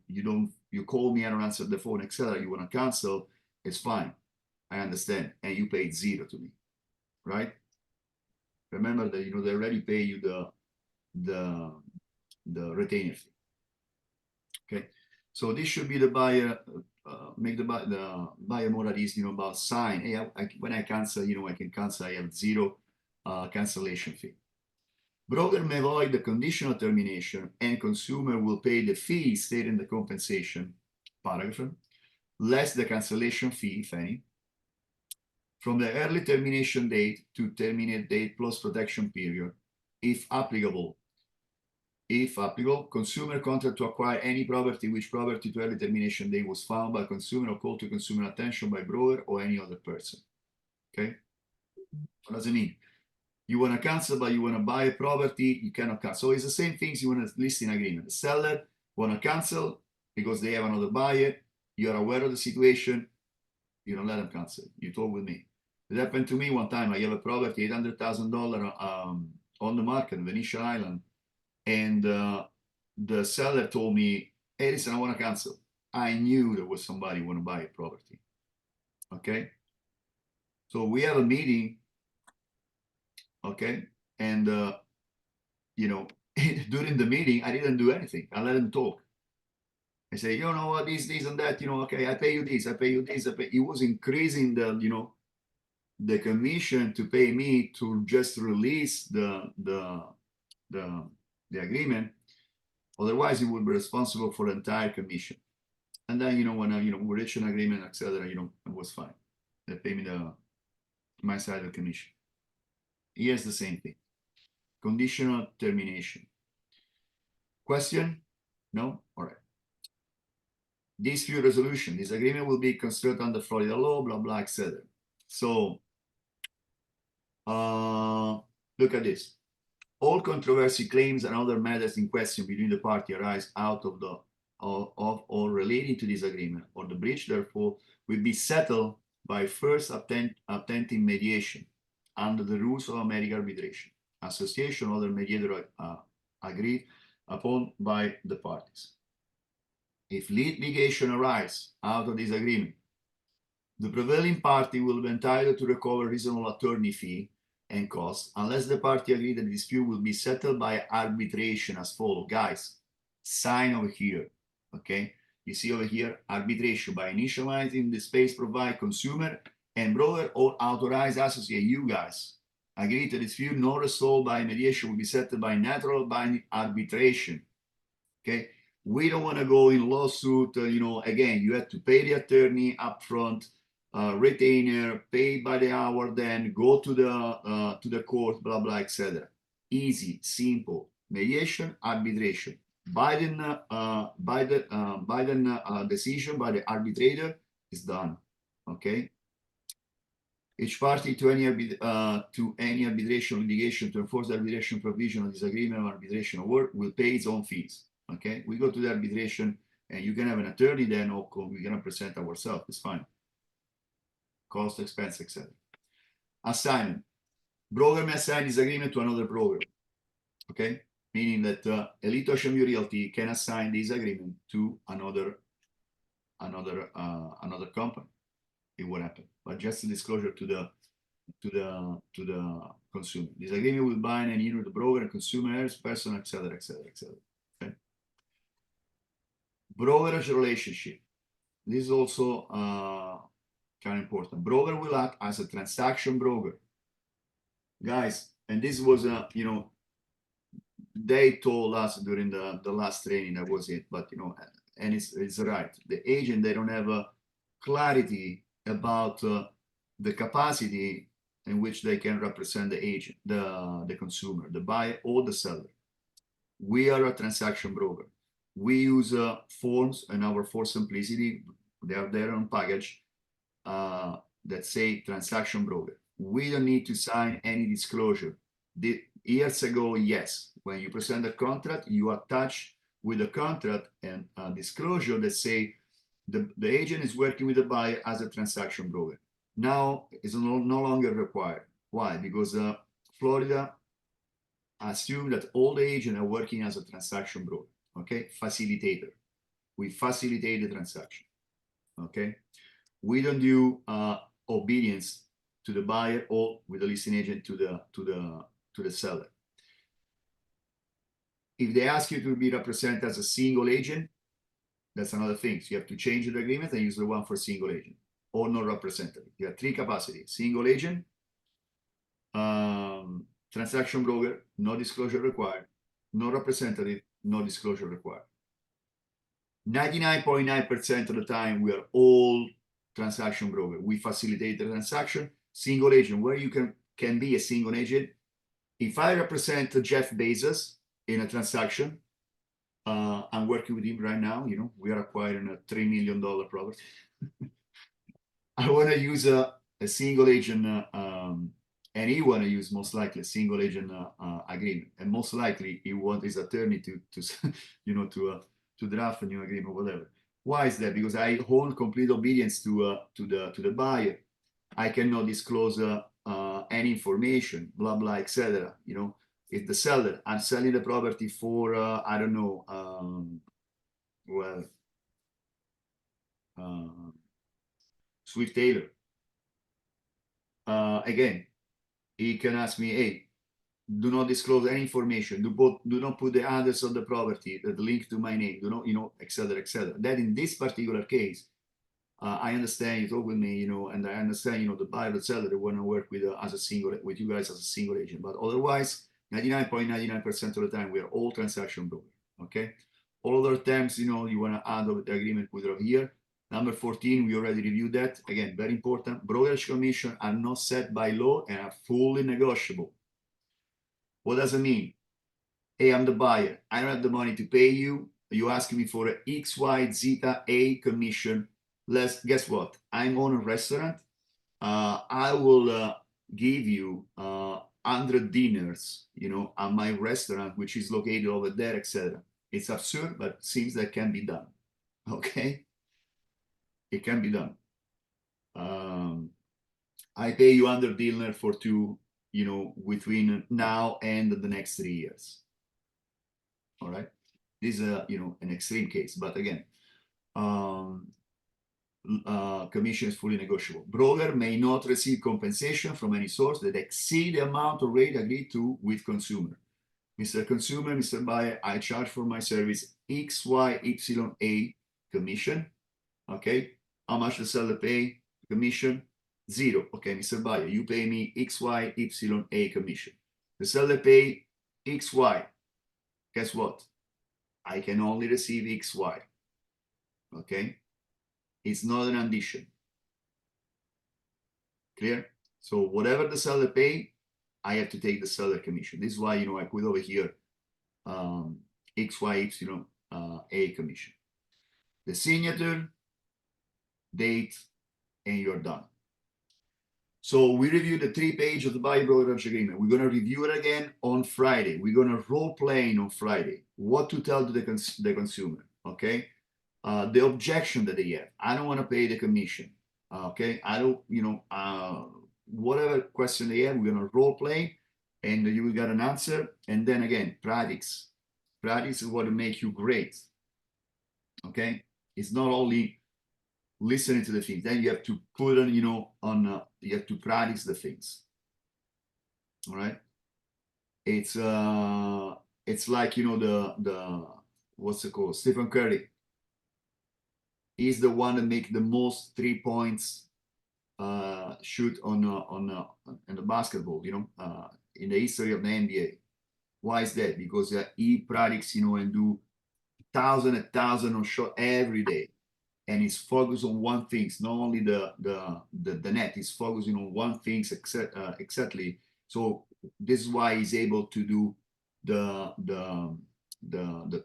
call me, I don't answer the phone, etc. You want to cancel, it's fine. I understand, and you paid 0 to me, right? Remember that they already pay you the retainer fee. Okay, so this should be the buyer. Make the buyer more at ease, about sign. Hey, when I cancel, I can cancel. I have 0 cancellation fee. Broker may void the conditional termination, and consumer will pay the fee stated in the compensation paragraph, less the cancellation fee, if any, from the early termination date to terminate date plus protection period, if applicable. If applicable, consumer contract to acquire any property which property to early termination date was found by consumer or called to consumer attention by broker or any other person. Okay? What does it mean? You want to cancel, but you want to buy a property, you cannot cancel. So it's the same things you want to list in agreement. The seller want to cancel because they have another buyer. You are aware of the situation. You don't let them cancel. You talk with me. It happened to me one time. I have a property, $800,000 on the market, Venetian Island. And the seller told me, hey, listen, I want to cancel. I knew there was somebody who want to buy a property. Okay? So we have a meeting, okay? And, during the meeting, I didn't do anything. I let him talk. I say, what, this and that, okay, I pay you this, I pay you this. He was increasing the commission to pay me to just release the agreement. Otherwise, he would be responsible for the entire commission. And then, when we reach an agreement, etc., it was fine. They pay me my side of the commission. Here's the same thing. Conditional termination. Question? No? All right. Dispute resolution. This agreement will be construed under Florida law, blah, blah, etc. So, look at this. All controversy claims and other matters in question between the party arise out of or relating to this agreement or the breach, therefore, will be settled by first attempting mediation under the rules of American arbitration, association, or other mediator agreed upon by the parties. If litigation arises out of this agreement, the prevailing party will be entitled to recover reasonable attorney fee and costs unless the party agree that the dispute will be settled by arbitration as follows. Guys, sign over here, okay? You see over here, arbitration by initializing the space provide consumer and broker or authorized associate, you guys. Agree to dispute not resolved by mediation will be settled by natural binding arbitration. Okay, we don't want to go in lawsuit. Again, you have to pay the attorney upfront, retainer, pay by the hour, then go to the court, blah blah, etc. Easy, simple. Mediation, arbitration. Biden decision by the arbitrator is done. Okay. Each party to any arbitration litigation to enforce the arbitration provision of disagreement or arbitration award will pay its own fees. Okay, we go to the arbitration, and you can have an attorney then, or we can present ourselves. It's fine. Cost, expense, etc. Assignment. Broker may assign this agreement to another broker. Okay, meaning that Elite Ocean View Realty can assign this agreement to another company. It will happen, but just a disclosure to the consumer. This agreement will bind and either the broker and consumers, person, etc., etc., etc. Okay. Brokerage relationship. This is also kind of important. Broker will act as a transaction broker, guys, and this was they told us during the last training that was it, but and it's right. The agent, they don't have a clarity about the capacity in which they can represent the agent, the consumer, the buyer or the seller. We are a transaction broker. We use forms, and our for simplicity, they are there on package that say transaction broker. We don't need to sign any disclosure. Years ago, yes, when you present a contract, you attach with the contract and a disclosure that say the agent is working with the buyer as a transaction broker. Now it's no longer required. Why? Because Florida assumed that all the agents are working as a transaction broker. Okay, facilitator. We facilitate the transaction. Okay, we don't do obedience to the buyer or with the listing agent to the seller. If they ask you to be represented as a single agent, that's another thing. So you have to change the agreement and use the one for single agent or no representative. You have three capacities: single agent, transaction broker, no disclosure required; no representative, no disclosure required. 99.9% of the time, we are all transaction broker. We facilitate the transaction. Single agent, where you can be a single agent. If I represent Jeff Bezos in a transaction, I'm working with him right now. We are acquiring a $3 million property. I want to use a single agent, and he want to use most likely a single agent agreement, and most likely he want his attorney to draft a new agreement, whatever. Why is that? Because I hold complete obedience to the buyer. I cannot disclose any information, blah blah, etc. If the seller, I'm selling the property for I don't know, Swift Taylor. Again, he can ask me, hey, do not disclose any information. Do not put the address of the property, the link to my name. Do not, etc., etc. That in this particular case, I understand you talk with me, and I understand, the buyer, the seller, they want to work with with you guys as a single agent. But otherwise, 99.99% of the time, we are all transaction broker. Okay. All other terms, you want to add the agreement with here. Number 14, we already reviewed that. Again, very important. Brokerage commission are not set by law and are fully negotiable. What does it mean? Hey, I'm the buyer. I don't have the money to pay you. You ask me for a X, Y, Zeta, A commission. Guess what? I'm on a restaurant. I will give you 100 dinners, at my restaurant, which is located over there, etc. It's absurd, but it seems that can be done. Okay, it can be done. I pay you 100 dinner for two, between now and the next 3 years. All right, this is an extreme case, but again, commission is fully negotiable. Broker may not receive compensation from any source that exceed the amount of rate agreed to with consumer. Mr. Consumer, Mr. Buyer, I charge for my service X, Y, Y, A commission. Okay, how much the seller pay? Commission 0. Okay, Mr. Buyer, you pay me X, Y, Y, A commission. The seller pay X, Y. Guess what? I can only receive XY. Okay? It's not an addition. Clear? So whatever the seller pay, I have to take the seller commission. This is why, I put over here XY, A commission. The signature, date, and you're done. So we reviewed the 3-page of the buyer brokerage agreement. We're going to review it again on Friday. We're going to role playing on Friday. What to tell to the consumer, okay? The objection that they have. I don't want to pay the commission, okay? I don't, whatever question they have, we're going to role play, and you will get an answer. And then again, practice. Practice is what will make you great, okay? It's not only listening to the things, then you have to put on, you have to practice the things. All right. It's like, the what's it called? Stephen Curry. He's the one that make the most 3 points shoot on the basketball, in the history of the NBA. Why is that? Because he practice, and do thousands and thousands of shots every day. And he's focused on one thing, not only the net, he's focusing on one thing exactly. So this is why he's able to do the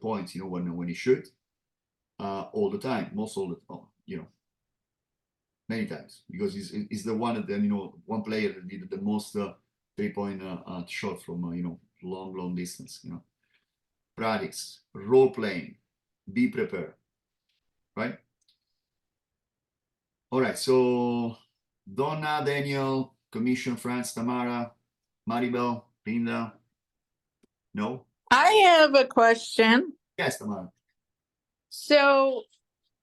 points, when he shoot all the time, most all the time, many times, because he's the one that one player that did the most 3-point shot from long distance. Practice, role playing, be prepared, right? All right, so Donna, Daniel, Commission, France, Tamara, Maribel, Linda. No? I have a question. Yes, Tamara. So,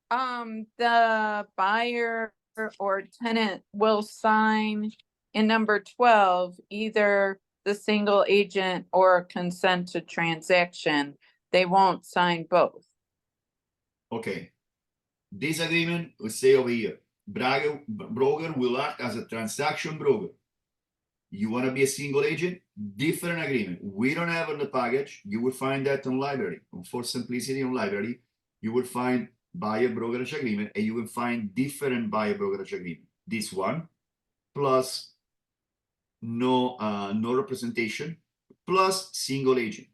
the buyer or tenant will sign in number 12, either the single agent or consent to transaction. They won't sign both. Okay. This agreement will say over here, broker will act as a transaction broker. You want to be a single agent? Different agreement. We don't have on the package. You will find that on library. For simplicity on library, you will find buyer brokerage agreement, and you will find different buyer brokerage agreement. This one, plus no representation, plus single agent.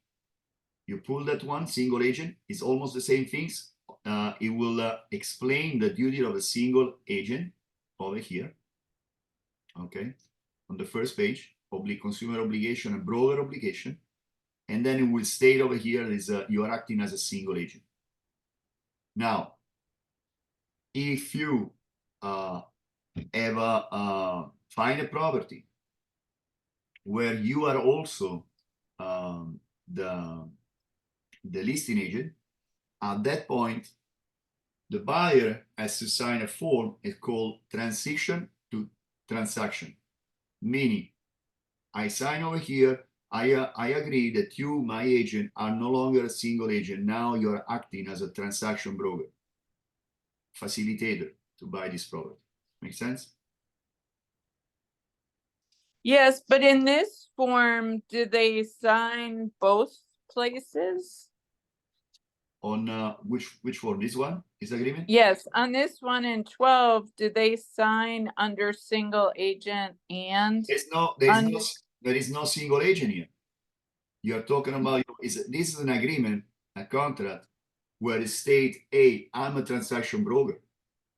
You pull that one, single agent, is almost the same things. It will explain the duty of a single agent over here. Okay, on the first page, public consumer obligation and broker obligation, and then it will state over here is you are acting as a single agent. Now, if you ever find a property where you are also the listing agent, at that point, the buyer has to sign a form. It's called transition to transaction, meaning I sign over here. I agree that you, my agent, are no longer a single agent. Now you're acting as a transaction broker, facilitator to buy this property. Make sense? Yes, but in this form, do they sign both places? On which form? This one? This agreement? Yes, on this one in 12, do they sign under single agent and? There is no single agent here. You're talking about this is an agreement, a contract, where it states, hey, I'm a transaction broker.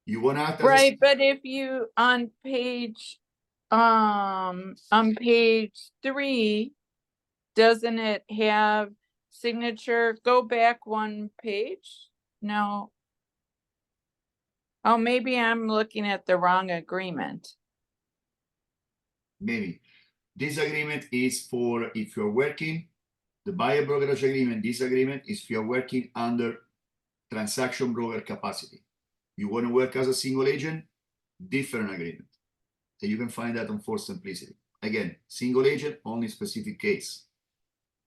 You want to act as Right, but if you on page 3, doesn't it have signature? Go back one page. No. Oh, maybe I'm looking at the wrong agreement. maybe. This agreement is for if you're working, the buyer brokerage agreement, this agreement is if you're working under transaction broker capacity. You want to work as a single agent, different agreement. And you can find that on For Simplicity. Again, single agent, only specific case.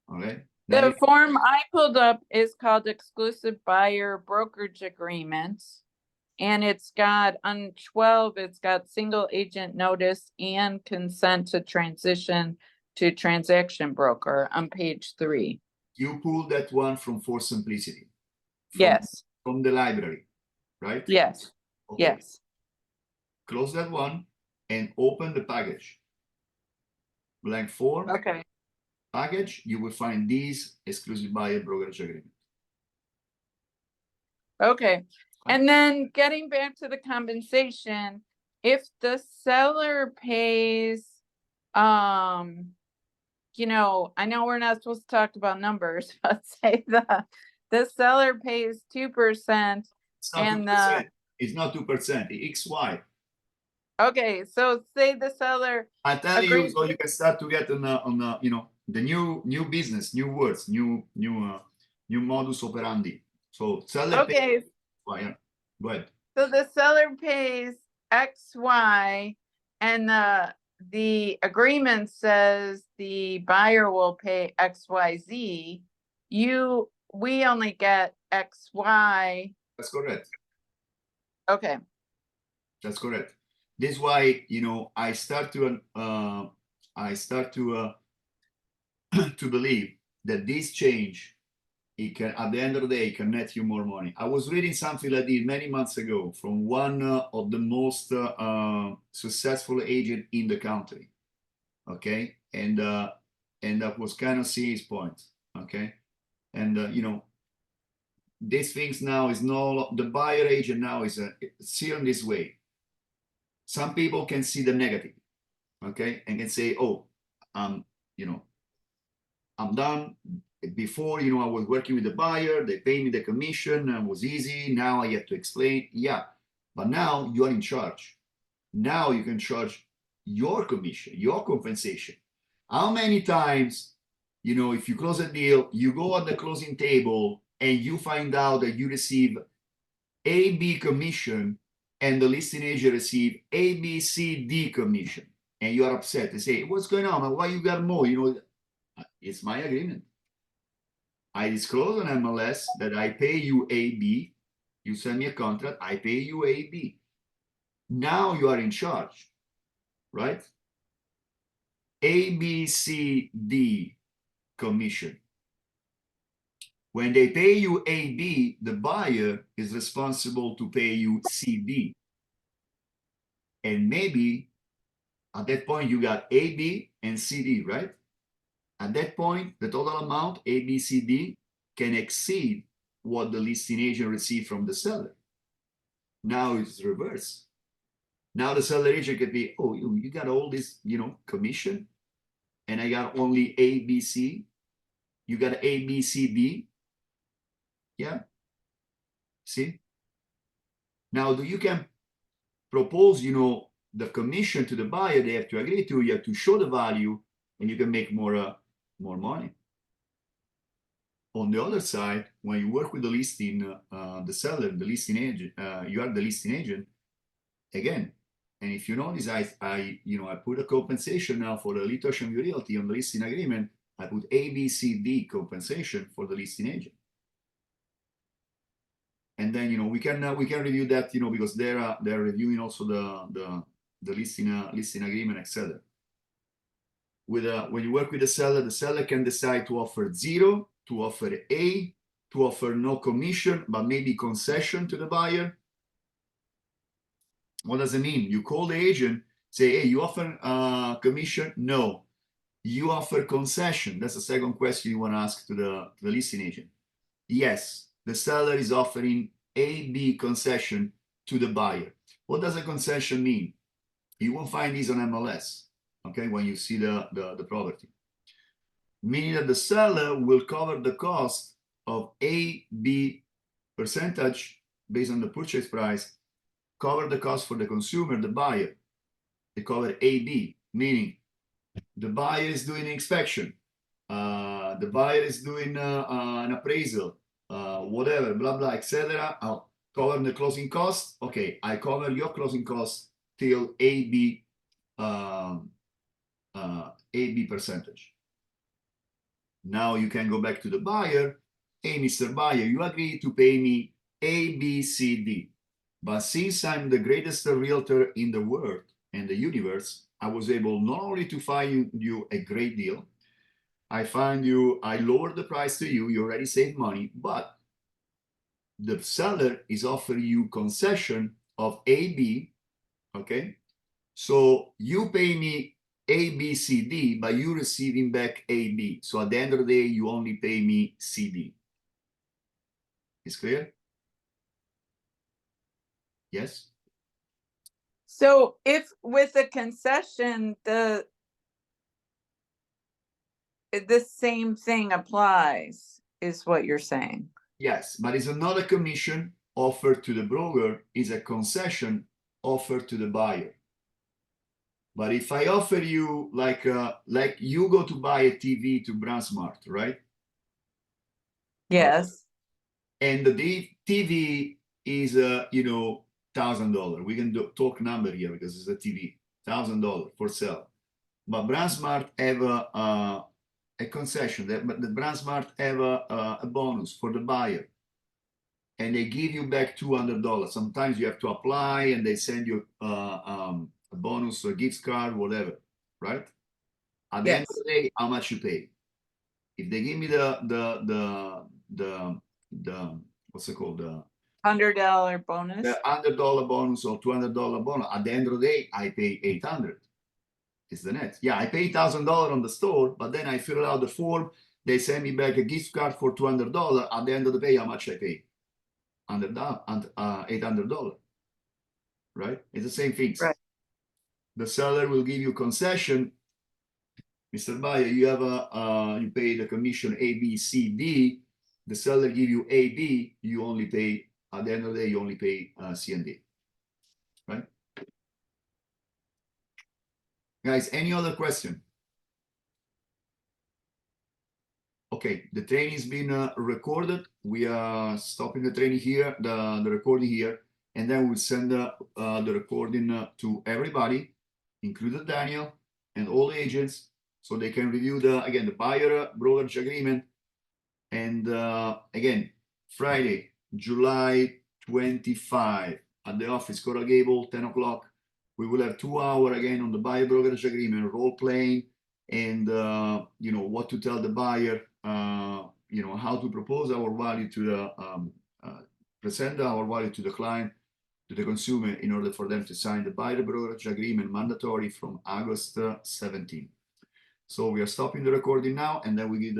All right. The form I pulled up is called exclusive buyer brokerage agreements. And it's got on 12, it's got single agent notice and consent to transition to transaction broker on page 3. You pull that one from For Simplicity. From- Yes, From the library, right? yes, Okay. yes. Close that one and open the package. Blank form, Okay. package, you will find these exclusive buyer brokerage agreement. Okay, and then getting back to the compensation, if the seller pays, you know, I know we're not supposed to talk about numbers, but say the seller pays 2% It's not and 2%. It's not 2%. XY. okay, so say the seller I tell you, agrees so you with, can start to get on you know, the new business, new words, new modus operandi. So seller pays okay, XY, yeah. Go ahead. so the seller pays XY and the agreement says the buyer will pay XYZ. We only get XY. That's correct. Okay, That's correct. This is why, you know, I start to to believe that this change, it can, at the end of the day, it can net you more money. I was reading something like this many months ago from one of the most successful agent in the country. Okay, and that was kind of seeing his point. Okay, and you know, these things now is no, the buyer agent now is see in this way. Some people can see the negative, okay, and can say, oh, you know, I'm done. Before, you know, I was working with the buyer, they pay me the commission, and it was easy. Now I have to explain. Yeah, but now you are in charge. Now you can charge your commission, your compensation. How many times, you know, if you close a deal, you go at the closing table and you find out that you receive A, B commission and the listing agent receive A, B, C, D commission, and you are upset. They say, what's going on? Why you got more? You know, it's my agreement. I disclose on MLS that I pay you A, B. You send me a contract, I pay you A, B. Now you are in charge, right? A, B, C, D commission. When they pay you A, B, the buyer is responsible to pay you C, D. And maybe at that point you got A, B, and C, D, right? At that point, the total amount, A, B, C, D, can exceed what the listing agent received from the seller. Now it's reverse. Now the seller agent could be, oh, you got all this, you know, commission, and I got only A, B, C. You got A, B, C, D. Yeah. See? Now, you can propose, you know, the commission to the buyer. They have to agree to. You have to show the value, and you can make more money. On the other side, when you work with the listing, the seller, the listing agent, you are the listing agent again. And if you notice, I put a compensation now for the lead Ocean Realty on the listing agreement. I put A, B, C, D compensation for the listing agent. And then, you know, we can review that, you know, because they're reviewing also the listing agreement, etc. With when you work with the seller can decide to offer 0, to offer A, to offer no commission, but maybe concession to the buyer. What does it mean? You call the agent, say, hey, you offer commission? No. You offer concession? That's the second question you want to ask to the listing agent. Yes, the seller is offering A, B concession to the buyer. What does a concession mean? You won't find these on MLS, okay, when you see the property. Meaning that the seller will cover the cost of A, B percentage based on the purchase price, cover the cost for the consumer, the buyer. They cover A, B, meaning the buyer is doing an inspection, the buyer is doing an appraisal, whatever, blah, blah, etc. I'll cover the closing cost. Okay, I cover your closing cost till AB percentage. Now you can go back to the buyer. Hey, Mr. Buyer, you agree to pay me A, B, C, D. But since I'm the greatest realtor in the world and the universe, I was able not only to find you a great deal, I lowered the price to you, you already saved money, but the seller is offering you concession of A, B, okay? So you pay me A, B, C, D, but you receiving back A, B. So at the end of the day, you only pay me C, D. Is clear? Yes? So if with a concession, the same thing applies, is what you're saying. Yes, but it's not a commission offered to the broker, it's a concession offered to the buyer. But if I offer you like you go to buy a TV to BrandSmart, right? Yes. And the TV is $1,000. We can talk number here because it's a TV, $1,000 for sale. But BrandSmart have a concession but the BrandSmart have a bonus for the buyer, and they give you back $200. Sometimes you have to apply, and they send you a bonus or a gift card, whatever, right? At the end of the day, how much you pay? If they give me the what's it called, the $100 bonus. $100 bonus or $200 bonus, at the end of the day, I pay $800. Is the net. Yeah, I pay $1,000 on the store, but then I fill out the form. They send me back a gift card for $200. At the end of the day, how much I pay? $800. Right? It's the same things. Right. The seller will give you concession. Mr. Buyer, you have you pay the commission A, B, C, D. The seller give you A, B. You only pay, at the end of the day, you only pay C and D. Right? Guys, any other question? Okay, the training is being recorded. We are stopping the training here, the recording here, and then we'll send the recording to everybody, including Daniel and all the agents, so they can review the buyer brokerage agreement. And again, Friday, July 25 at the office, Coral Gable, 10 o'clock. We will have 2 hours again on the buyer brokerage agreement, role playing, and what to tell the buyer, how to propose our value to the present our value to the client, to the consumer, in order for them to sign the buyer brokerage agreement mandatory from August 17. So we are stopping the recording now, and then we get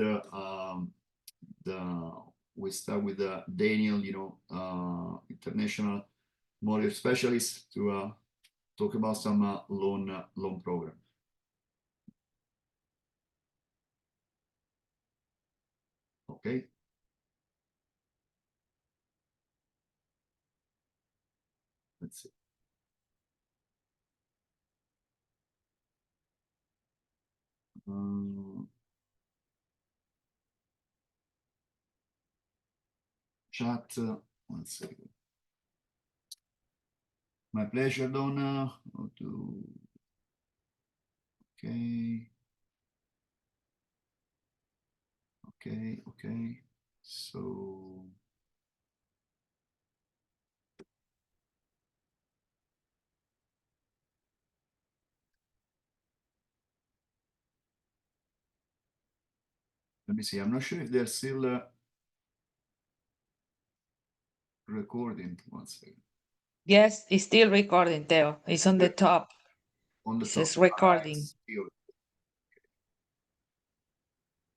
we start with Daniel, international mortgage specialist, to talk about some loan program. Okay. Let's see. Chat, one second. My pleasure, Donna. Okay. Okay. So let me see. I'm not sure if they're still recording. One second. Yes, it's still recording, Theo. It's on the top. On the It says top. recording. Still